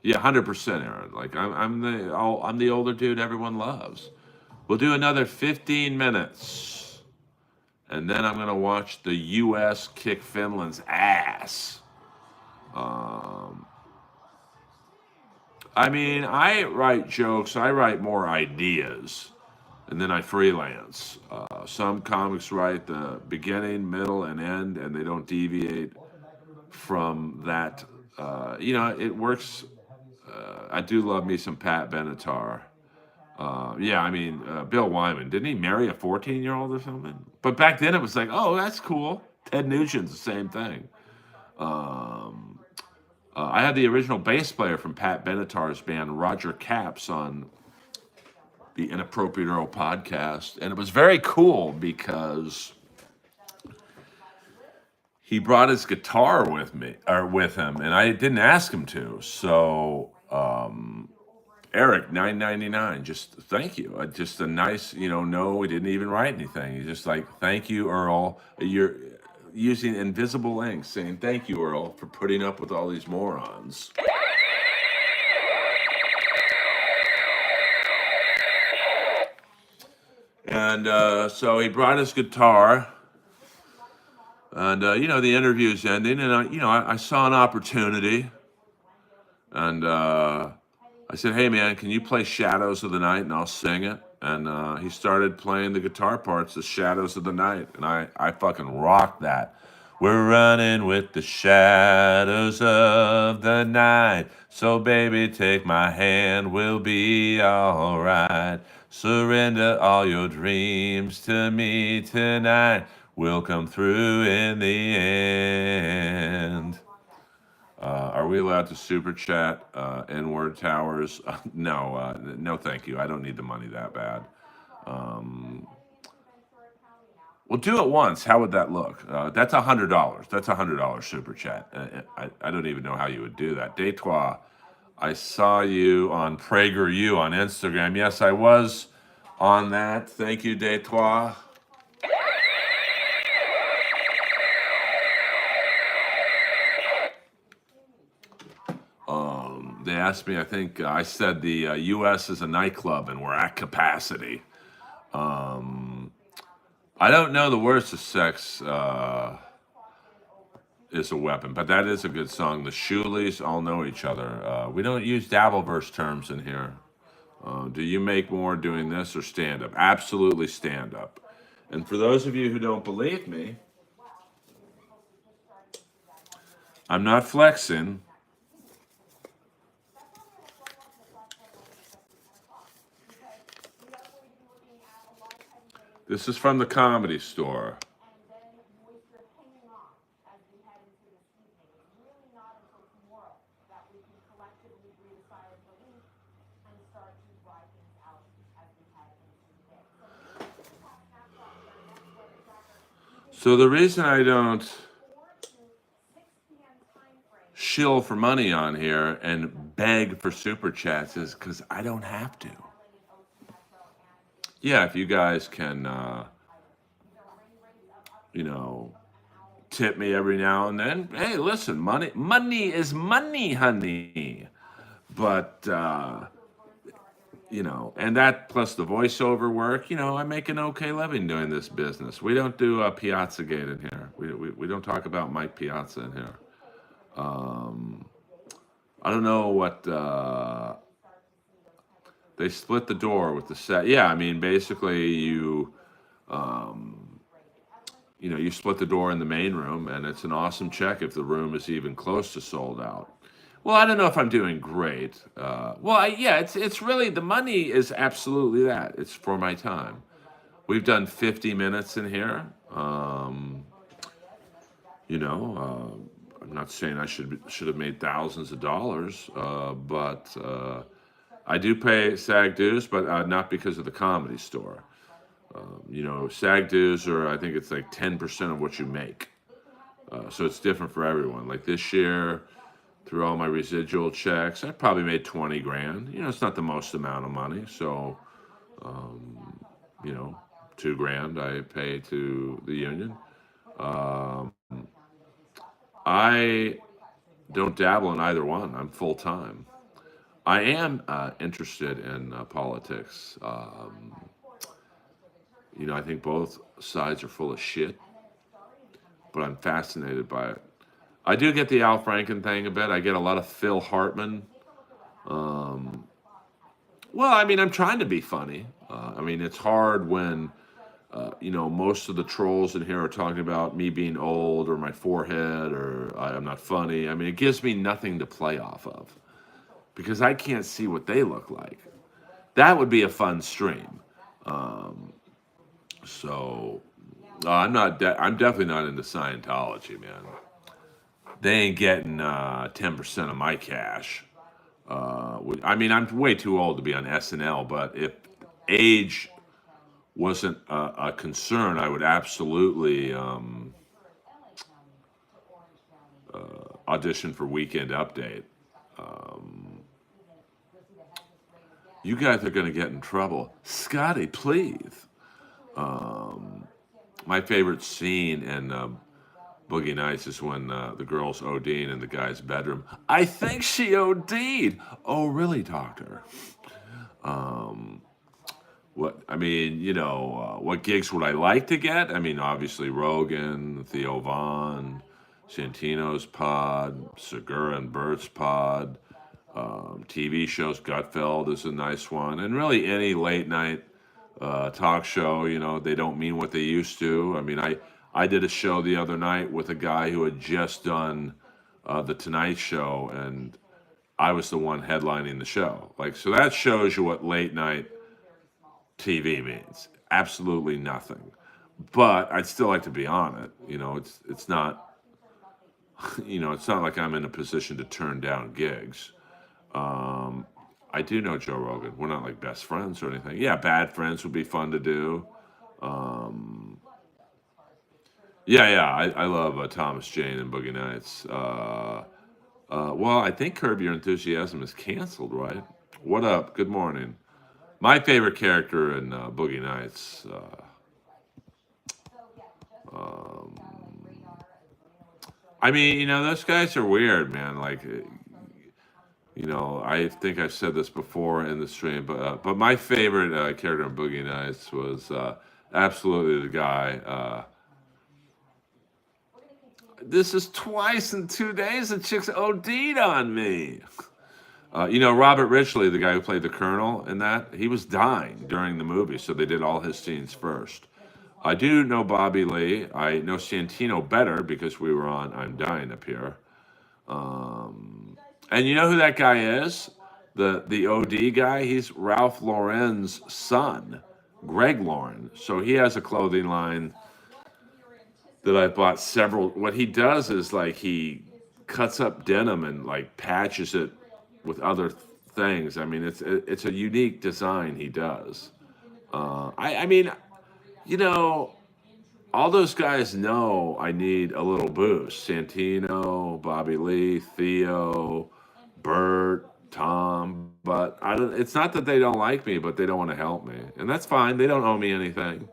Speaker 2: Yeah, 100%, Aaron. Like I'm the older dude everyone loves. We'll do another 15 minutes, and then I'm gonna watch the U.S. kick Finland's ass. Um, I mean, I write jokes. I write more ideas, and then I freelance. Some comics write the beginning, middle, and end, and they don't deviate from that. It works. I do love me some Pat Benatar. Yeah, I mean, Bill Wyman, didn't he marry a 14-year-old or something? But back then it was like, oh, that's cool. Ted Nugent's the same thing. Um, I had the original bass player from Pat Benatar's band, Roger Capps, on the Inappropriate Earl podcast. And it was very cool because he brought his guitar with him, and I didn't ask him to. So, Eric, 9.99. Just thank you. Just a nice, no, he didn't even write anything. He's just like, thank you, Earl. You're using invisible ink, saying thank you, Earl, for putting up with all these morons. And so he brought his guitar, and the interview's ending, and I saw an opportunity, and I said, hey man, can you play Shadows of the Night and I'll sing it? And he started playing the guitar parts of Shadows of the Night, and I fucking rocked that. We're running with the shadows of the night, so baby take my hand, we'll be alright. Surrender all your dreams to me tonight, we'll come through in the end. Are we allowed to super chat N-word towers? No, thank you. I don't need the money that bad. We'll do it once. How would that look? That's $100. That's $100 super chat. I don't even know how you would do that. Detroit, I saw you on PragerU on Instagram. Yes, I was on that. Thank you, Detroit. They asked me, I think I said the U.S. is a nightclub and we're at capacity. I don't know the words to sex is a weapon, but that is a good song. The Shoolies all know each other. We don't use Dabbleverse terms in here. Do you make more doing this or stand up? Absolutely stand up. And for those of you who don't believe me, I'm not flexing. This is from the Comedy Store. So the reason I don't shill for money on here and beg for super chats is because I don't have to. Yeah, if you guys can, tip me every now and then. Hey, listen, money is money, honey. But and that plus the voiceover work, I make an okay living doing this business. We don't do Piazzagate in here. We don't talk about Mike Piazza in here. I don't know what they split the door with the set. Yeah, I mean basically you split the door in the main room, and it's an awesome check if the room is even close to sold out. Well, I don't know if I'm doing great. Yeah, it's really the money is absolutely that. It's for my time. We've done 50 minutes in here. You know, I'm not saying I should have made thousands of dollars, but I do pay SAG dues, but not because of the Comedy Store. You know, SAG dues are I think it's like 10% of what you make, so it's different for everyone. Like this year, through all my residual checks, I probably made 20 grand. You know, it's not the most amount of money, so you know, 2 grand I pay to the union. Um, I don't dabble in either one. I'm full time. I am interested in politics. You know, I think both sides are full of shit, but I'm fascinated by it. I do get the Al Franken thing a bit. I get a lot of Phil Hartman. Um, well, I mean, I'm trying to be funny. I mean, it's hard when you know, most of the trolls in here are talking about me being old or my forehead or I'm not funny. I mean, it gives me nothing to play off of because I can't see what they look like. That would be a fun stream. Um, so I'm definitely not into Scientology, man. They ain't getting 10% of my cash. I mean, I'm way too old to be on SNL, but if age wasn't a concern, I would absolutely audition for Weekend Update. Um, you guys are going to get in trouble. Scotty, please. Um, my favorite scene in Boogie Nights is when the girl's ODing in the guy's bedroom. I think she OD'd. Oh, really, doctor? Um, what I mean, you know, what gigs would I like to get? I mean, obviously Rogan, Theo Vaughn, Santino's pod, Segura and Bert's pod, TV shows. Gutfeld is a nice one, and really any late night talk show. You know, they don't mean what they used to. I mean, I did a show the other night with a guy who had just done the Tonight Show, and I was the one headlining the show. Like, so that shows you what late night TV means. Absolutely nothing. But I'd still like to be on it. You know, it's not you know, it's not like I'm in a position to turn down gigs. Um, I do know Joe Rogan. We're not like best friends or anything. Yeah, Bad Friends would be fun to do. Um, yeah, I love Thomas Jane and Boogie Nights. Well, I think Curb Your Enthusiasm is canceled, right? What up? Good morning. My favorite character in Boogie Nights. Um, I mean, you know, those guys are weird, man. Like, you know, I think I've said this before in the stream, but my favorite character in Boogie Nights was absolutely the guy. This is twice in 2 days. The chick's OD'd on me. You know, Robert Ridgely, the guy who played the Colonel in that, he was dying during the movie, so they did all his scenes first. I do know Bobby Lee. I know Santino better because we were on I'm Dying up here. Um, and you know who that guy is? The OD guy. He's Ralph Lauren's son, Greg Lauren. So he has a clothing line that I bought several. What he does is like he cuts up denim and like patches it with other things. I mean, it's a unique design he does. I mean, you know, all those guys know I need a little boost. Santino, Bobby Lee, Theo, Bert, Tom. But I don't. It's not that they don't like me, but they don't want to help me, and that's fine. They don't owe me anything.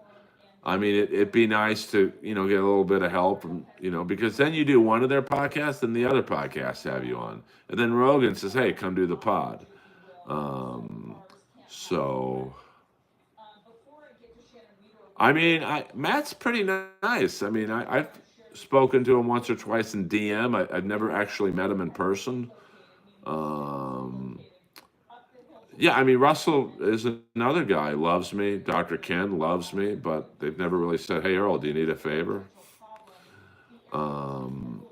Speaker 2: I mean, it'd be nice to, you know, get a little bit of help from, you know, because then you do one of their podcasts and the other podcasts have you on. And then Rogan says, hey, come do the pod. Um, so, I mean, Matt's pretty nice. I mean, I've spoken to him once or twice in DM. I've never actually met him in person. Um, Yeah, I mean, Russell is another guy, loves me. Dr. Ken loves me, but they've never really said, hey, Earl, do you need a favor? Um,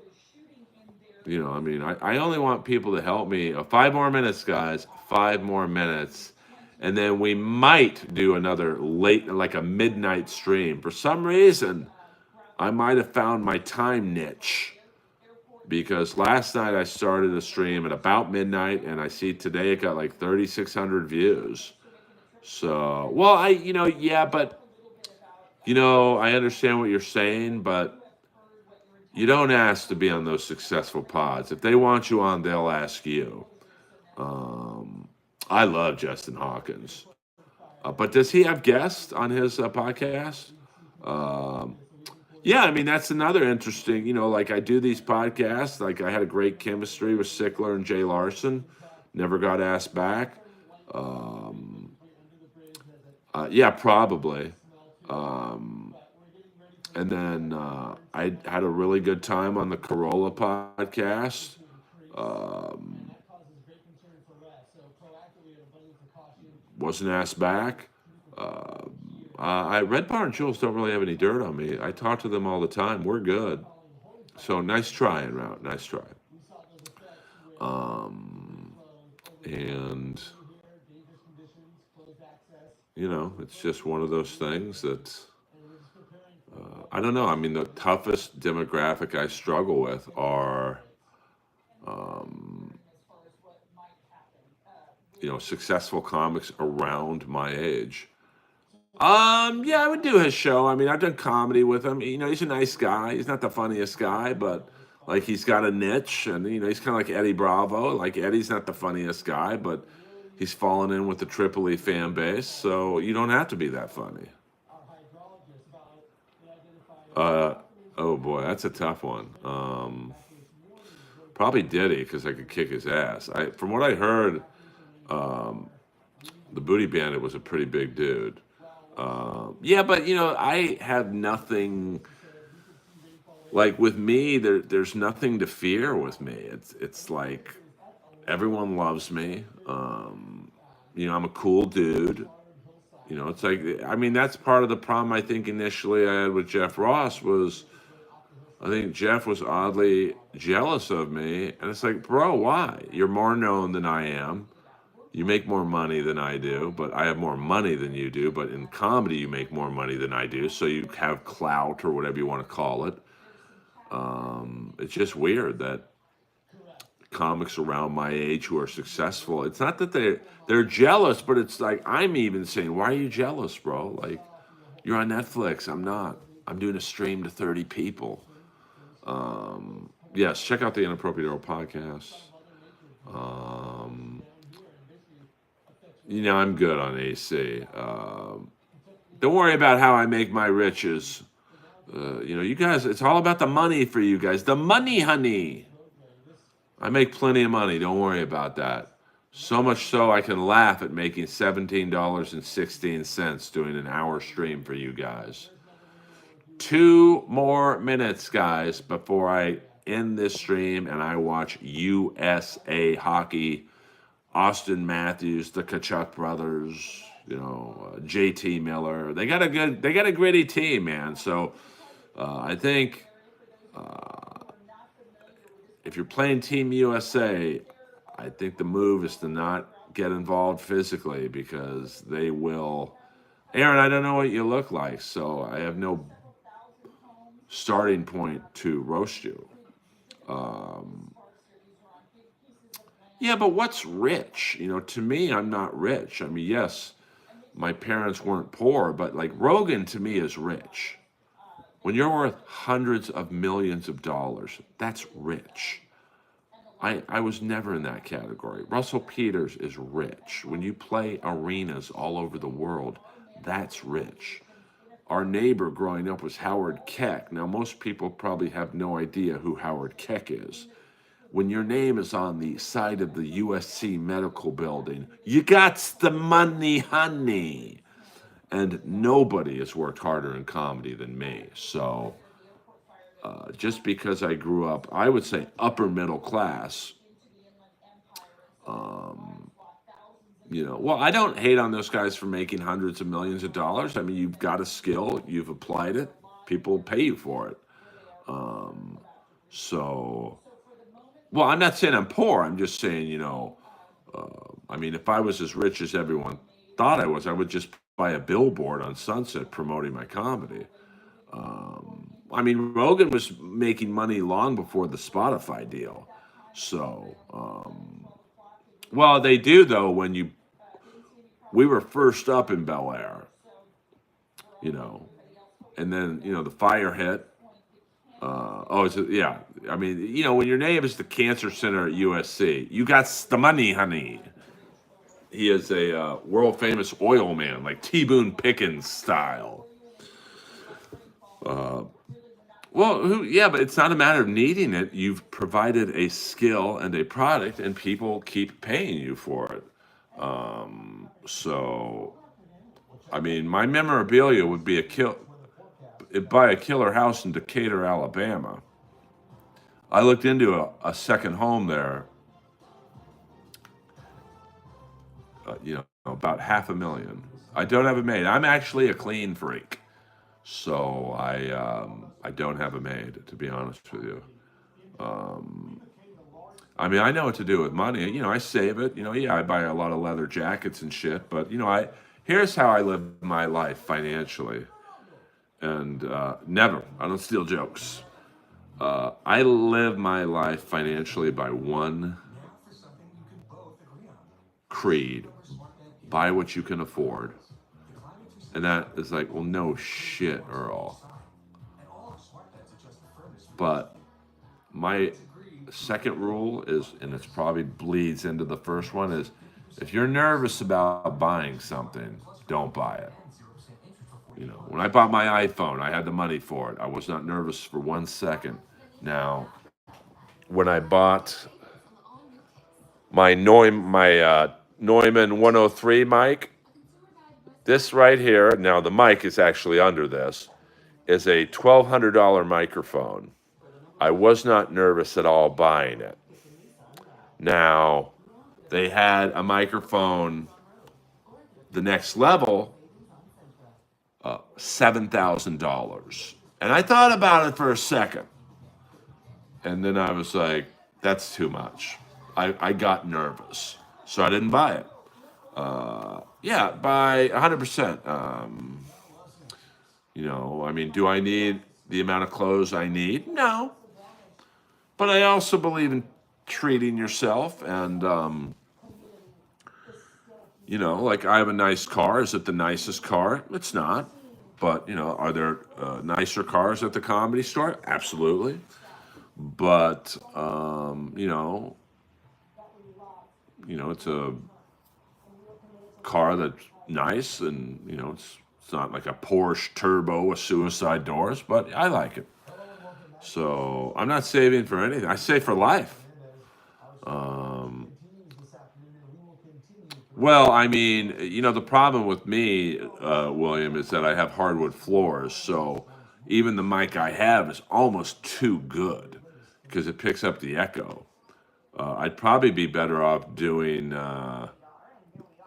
Speaker 2: I mean, I only want people to help me. 5 more minutes, guys. 5 more minutes. And then we might do another late, like a midnight stream. For some reason, I might have found my time niche because last night I started a stream at about midnight, and I see today it got like 3,600 views. So, well, yeah, but, I understand what you're saying, but you don't ask to be on those successful pods. If they want you on, they'll ask you. Um, I love Justin Hawkins. But does he have guests on his podcast? Um, yeah, I mean, that's another interesting, like I do these podcasts. Like I had a great chemistry with Sickler and Jay Larson. Never got asked back. Um, yeah, probably. Um, and then I had a really good time on the Corolla podcast. Um, wasn't asked back. Uh, Red Bar and Jules don't really have any dirt on me. I talk to them all the time. We're good. So nice trying, Route. Nice try. Um, and it's just one of those things that I don't know. I mean, the toughest demographic I struggle with are, um, successful comics around my age. Yeah, I would do his show. I mean, I've done comedy with him. He's a nice guy. He's not the funniest guy, but like he's got a niche, and he's kind of like Eddie Bravo. Like Eddie's not the funniest guy, but he's fallen in with the Tripoli fan base, so you don't have to be that funny. Uh, oh boy, that's a tough one. Probably Diddy because I could kick his ass. From what I heard, um, the Booty Bandit was a pretty big dude. Yeah, but I have nothing. Like with me, there's nothing to fear with me. It's like everyone loves me. I'm a cool dude. It's like I mean that's part of the problem I think initially I had with Jeff Ross was I think Jeff was oddly jealous of me, and it's like, bro, why? You're more known than I am. You make more money than I do, but I have more money than you do. But in comedy, you make more money than I do, so you have clout or whatever you want to call it. It's just weird that comics around my age who are successful, it's not that they're jealous, but it's like I'm even saying, why are you jealous, bro? Like you're on Netflix, I'm not. I'm doing a stream to 30 people. Yes, check out the Inappropriate Earl podcast. Um, I'm good on AC. Don't worry about how I make my riches. You guys, it's all about the money for you guys. The money, honey. I make plenty of money. Don't worry about that. So much so I can laugh at making $17.16 doing an hour stream for you guys. 2 more minutes, guys, before I end this stream and I watch USA hockey. Austin Matthews, the Kachuk brothers, JT Miller. They got a gritty team, man. So I think if you're playing Team USA, I think the move is to not get involved physically because they will. Aaron, I don't know what you look like, so I have no starting point to roast you. Yeah, but what's rich? To me, I'm not rich. I mean, yes, my parents weren't poor, but like Rogan to me is rich. When you're worth hundreds of millions of dollars, that's rich. I was never in that category. Russell Peters is rich. When you play arenas all over the world, that's rich. Our neighbor growing up was Howard Keck. Now, most people probably have no idea who Howard Keck is. When your name is on the side of the USC medical building, you got the money, honey. And nobody has worked harder in comedy than me. So just because I grew up, I would say upper middle class, well, I don't hate on those guys for making hundreds of millions of dollars. I mean, you've got a skill, you've applied it, people pay you for it. So Well, I'm not saying I'm poor. I'm just saying, I mean, if I was as rich as everyone thought I was, I would just buy a billboard on Sunset promoting my comedy. I mean, Rogan was making money long before the Spotify deal. So, well, they do though when we were first up in Bel Air, you know, and then the fire hit. Yeah. I mean, when your name is the cancer center at USC, you got the money, honey. He is a world famous oil man, like T Boone Pickens style. Well, yeah, but it's not a matter of needing it. You've provided a skill and a product, and people keep paying you for it. So, I mean, my memorabilia would be buy a killer house in Decatur, Alabama. I looked into a second home there, about $500,000. I don't have it made. I'm actually a clean freak, so I don't have it made, to be honest with you. I mean, I know what to do with money. I save it. Yeah, I buy a lot of leather jackets and shit. But here's how I live my life financially, and never. I don't steal jokes. I live my life financially by one creed: buy what you can afford. And that is like, well, no shit, Earl. But my second rule is, and it's probably bleeds into the first one, is if you're nervous about buying something, don't buy it. When I bought my iPhone, I had the money for it. I was not nervous for 1 second. Now, when I bought my Neumann 103 mic, this right here, now the mic is actually under this, is a $1,200 microphone. I was not nervous at all buying it. Now, they had a microphone, the next level, $7,000. And I thought about it for a second. And then I was like, that's too much. I got nervous. So I didn't buy it. Yeah, by 100%. I mean, do I need the amount of clothes I need? No. But I also believe in treating yourself. And, like I have a nice car. Is it the nicest car? It's not. But, are there nicer cars at the Comedy Store? Absolutely. But, it's a car that's nice, and it's not like a Porsche Turbo with suicide doors, but I like it. So I'm not saving for anything. I save for life. Well, I mean, the problem with me, William, is that I have hardwood floors, so even the mic I have is almost too good because it picks up the echo. I'd probably be better off doing a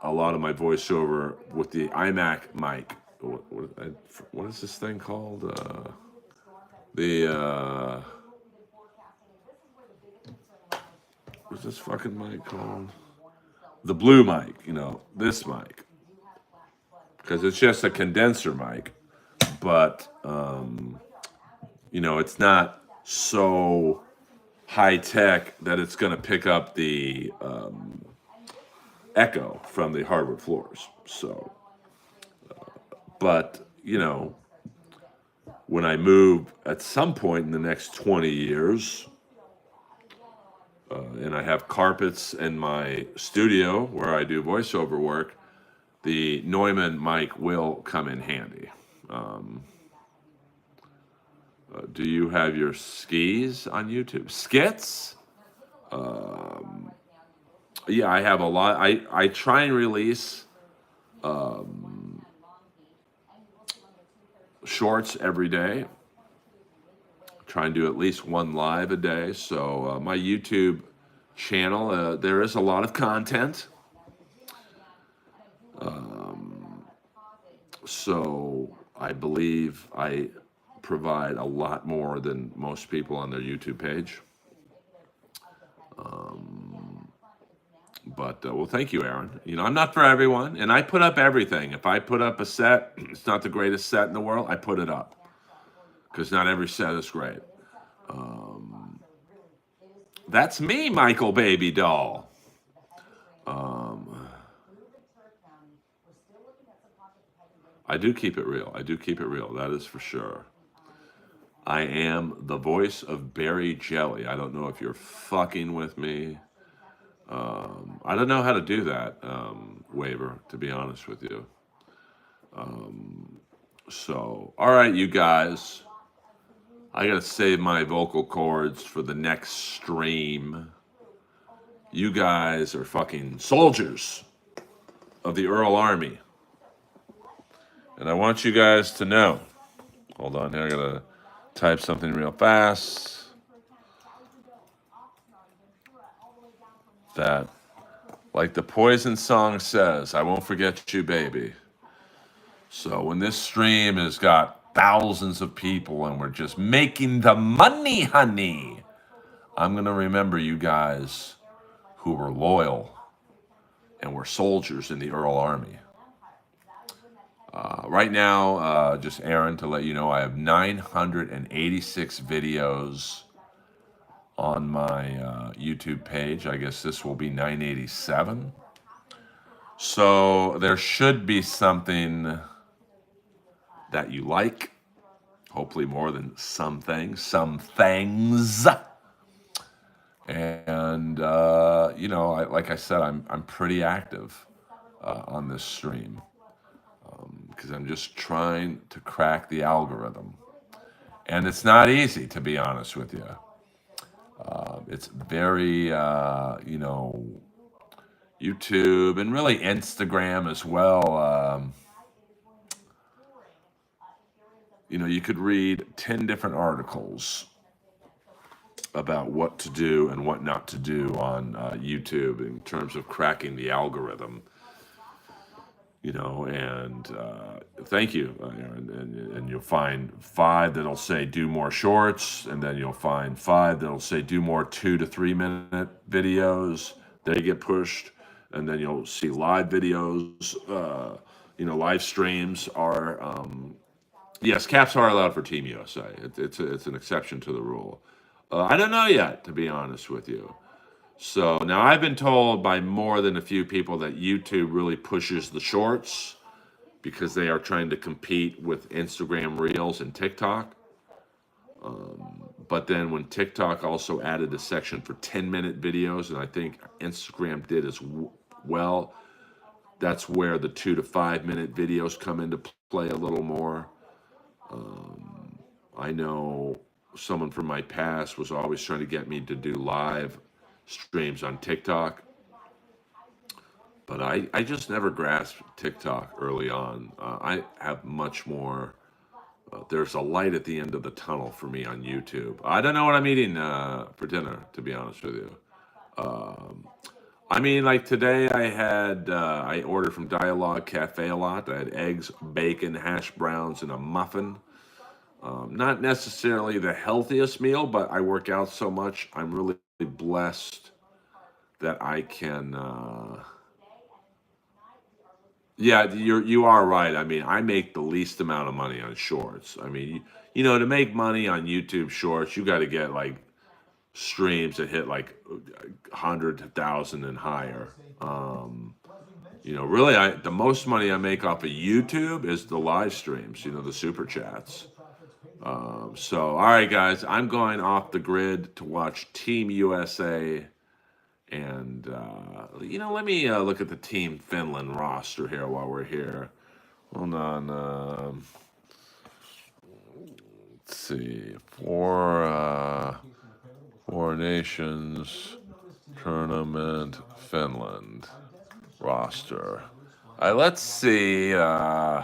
Speaker 2: lot of my voiceover with the iMac mic. What is this thing called? The what's this fucking mic called? The blue mic. This mic, because it's just a condenser mic, but it's not so high tech that it's going to pick up the echo from the hardwood floors. So, but when I move at some point in the next 20 years, and I have carpets in my studio where I do voiceover work, the Neumann mic will come in handy. Do you have your skis on YouTube? Skits? Yeah, I have a lot. I try and release shorts every day. Try and do at least one live a day. So my YouTube channel, there is a lot of content. So I believe I provide a lot more than most people on their YouTube page. But well, thank you, Aaron. You know, I'm not for everyone, and I put up everything. If I put up a set, it's not the greatest set in the world. I put it up because not every set is great. Um, that's me, Michael Baby Doll. I do keep it real. I do keep it real. That is for sure. I am the voice of Berry Jelly. I don't know if you're fucking with me. I don't know how to do that, Waver, to be honest with you. So, all right, you guys. I got to save my vocal cords for the next stream. You guys are fucking soldiers of the Earl Army. And I want you guys to know. Hold on here. I got to type something real fast. That, like the Poison song says, I won't forget you, baby. So when this stream has got thousands of people and we're just making the money, honey, I'm going to remember you guys who were loyal and were soldiers in the Earl Army. Right now, just Aaron, to let you know, I have 986 videos on my YouTube page. I guess this will be 987. So there should be something that you like. Hopefully more than some things. And you know, like I said, I'm pretty active on this stream because I'm just trying to crack the algorithm, and it's not easy, to be honest with you. It's very you know, YouTube and really Instagram as well. You know, you could read 10 different articles about what to do and what not to do on YouTube in terms of cracking the algorithm. You know, and thank you, Aaron. And you'll find 5 that'll say do more shorts, and then you'll find 5 that'll say do more 2 to 3 minute videos. They get pushed, and then you'll see live videos. You know, live streams are yes, caps are allowed for Team USA. It's an exception to the rule. I don't know yet, to be honest with you. So now I've been told by more than a few people that YouTube really pushes the shorts because they are trying to compete with Instagram Reels and TikTok. But then when TikTok also added a section for 10-minute videos, and I think Instagram did as well, that's where the 2 to 5 minute videos come into play a little more. I know someone from my past was always trying to get me to do live streams on TikTok, but I just never grasped TikTok early on. I have much more. There's a light at the end of the tunnel for me on YouTube. I don't know what I'm eating for dinner, to be honest with you. I mean, like today I ordered from Dialogue Cafe a lot. I had eggs, bacon, hash browns, and a muffin. Not necessarily the healthiest meal, but I work out so much. I'm really blessed that I can. Yeah, you are right. I mean, I make the least amount of money on shorts. I mean, you know, to make money on YouTube shorts, you got to get like streams that hit like 100,000 and higher. You know, really, the most money I make off of YouTube is the live streams. You know, the super chats. So, all right, guys, I'm going off the grid to watch Team USA. And, you know, let me look at the Team Finland roster here while we're here. Hold on. Let's see. Four Nations Tournament Finland roster. All right, let's see. All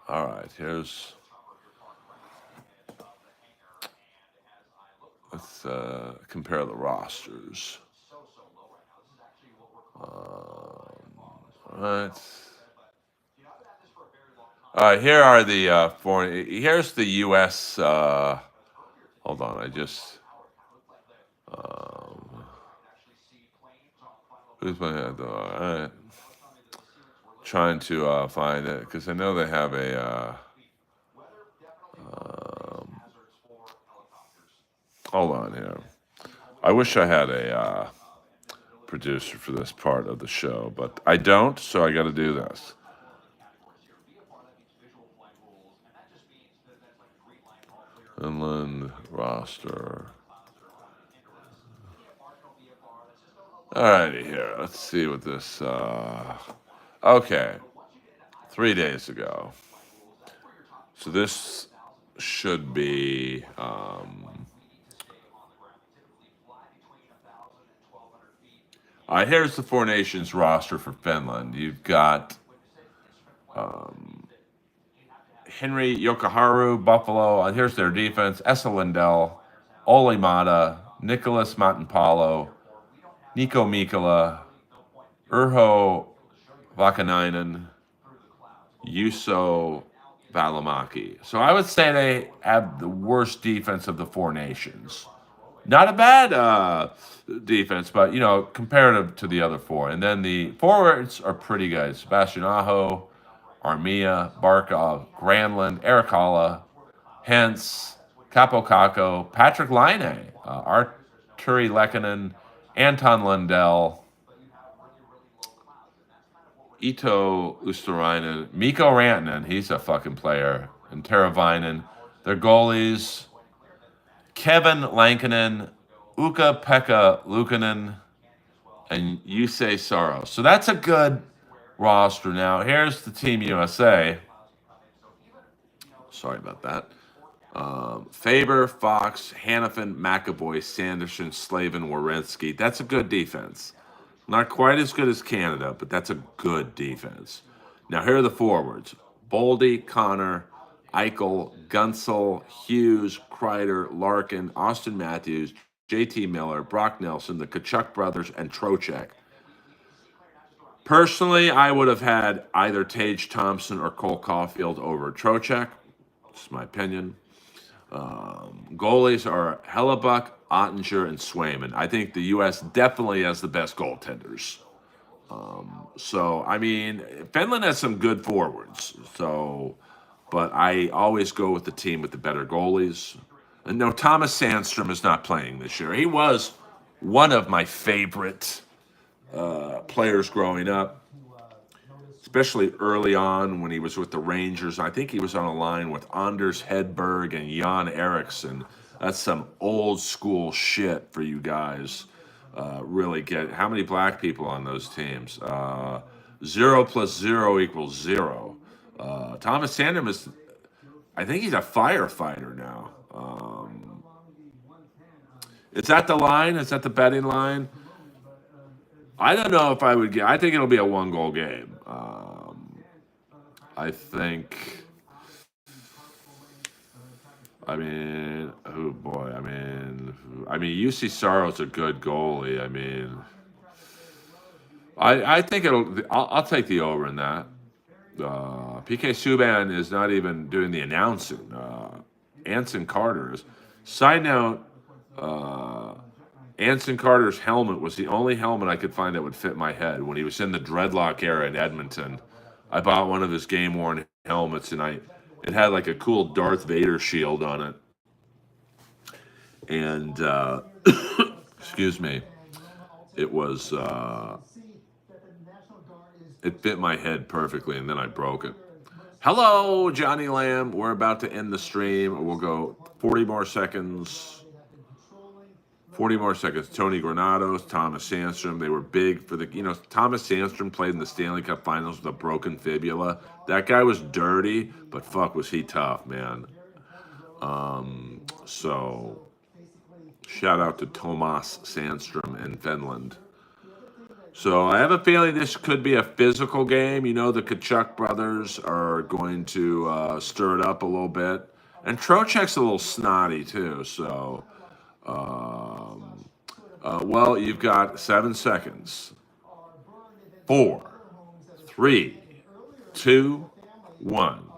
Speaker 2: right, here's. Let's compare the rosters. All right. All right, here are the foreign. Here's the U.S. Hold on, I just. Who's my head though? All right. Trying to find it because I know they have a. Hold on here. I wish I had a producer for this part of the show, but I don't, so I got to do this. Inland roster. Alrighty here. Let's see what this. Okay, 3 days ago. So this should be. Here's the Four Nations roster for Finland. You've got Henry Yokoharu, Buffalo. Here's their defense. Esa Lindell, Ole Mata, Nicholas Matanpalo, Nico Mikkola, Urho Vakanainen, Juuso Valimaki. So I would say they have the worst defense of the Four Nations. Not a bad defense, but, comparative to the other four. And then the forwards are pretty good. Sebastian Aho, Armia, Barkov, Granlund, Arikala, Hentz, Kapokako, Patrick Laine, Arturi Lehkonen, Anton Lundell, Ito Usturainen, Mikko Rantanen, he's a fucking player, and Teravainen. Their goalies, Kevin Lankinen, Ukko-Pekka Luukkonen, and Jussi Saros. So that's a good roster. Now, here's the Team USA. Sorry about that. Faber, Fox, Hannafin, McAvoy, Sanderson, Slavin, Werenski. That's a good defense. Not quite as good as Canada, but that's a good defense. Now, here are the forwards. Boldy, Connor, Eichel, Gunsel, Hughes, Kreider, Larkin, Austin Matthews, JT Miller, Brock Nelson, the Tkachuk brothers, and Trocheck. Personally, I would have had either Tage Thompson or Cole Caulfield over Trocheck. That's my opinion. Goalies are Hellebuck, Ottinger, and Swayman. I think the U.S. definitely has the best goaltenders. So, I mean, Finland has some good forwards. So, but I always go with the team with the better goalies. And no, Thomas Sandstrom is not playing this year. He was one of my favorite players growing up, especially early on when he was with the Rangers. I think he was on a line with Anders Hedberg and Jan Eriksson. That's some old school shit for you guys. Really get how many black people on those teams? 0 plus 0 equals 0. Thomas Sandstrom is, I think he's a firefighter now. Is that the line? Is that the betting line? I don't know if I would get. I think it'll be a 1-goal game. I think. I mean, oh boy. I mean, UC Saro's a good goalie. I mean, I think it'll. I'll take the over in that. PK Subban is not even doing the announcing. Anson Carter is. Side note. Anson Carter's helmet was the only helmet I could find that would fit my head. When he was in the dreadlock era in Edmonton, I bought one of his game-worn helmets, and it had like a cool Darth Vader shield on it. And, excuse me, it was, it fit my head perfectly, and then I broke it. Hello, Johnny Lamb. We're about to end the stream. We'll go 40 more seconds. 40 more seconds. Tony Granados, Thomas Sandstrom. They were big for the, Thomas Sandstrom played in the Stanley Cup Finals with a broken fibula. That guy was dirty, but fuck, was he tough, man. So, shout out to Tomas Sandstrom in Finland. So, I have a feeling this could be a physical game. The Tkachuk brothers are going to stir it up a little bit. And Trocheck's a little snotty, too, so... well, you've got 7 seconds. 4, 3, 2, 1.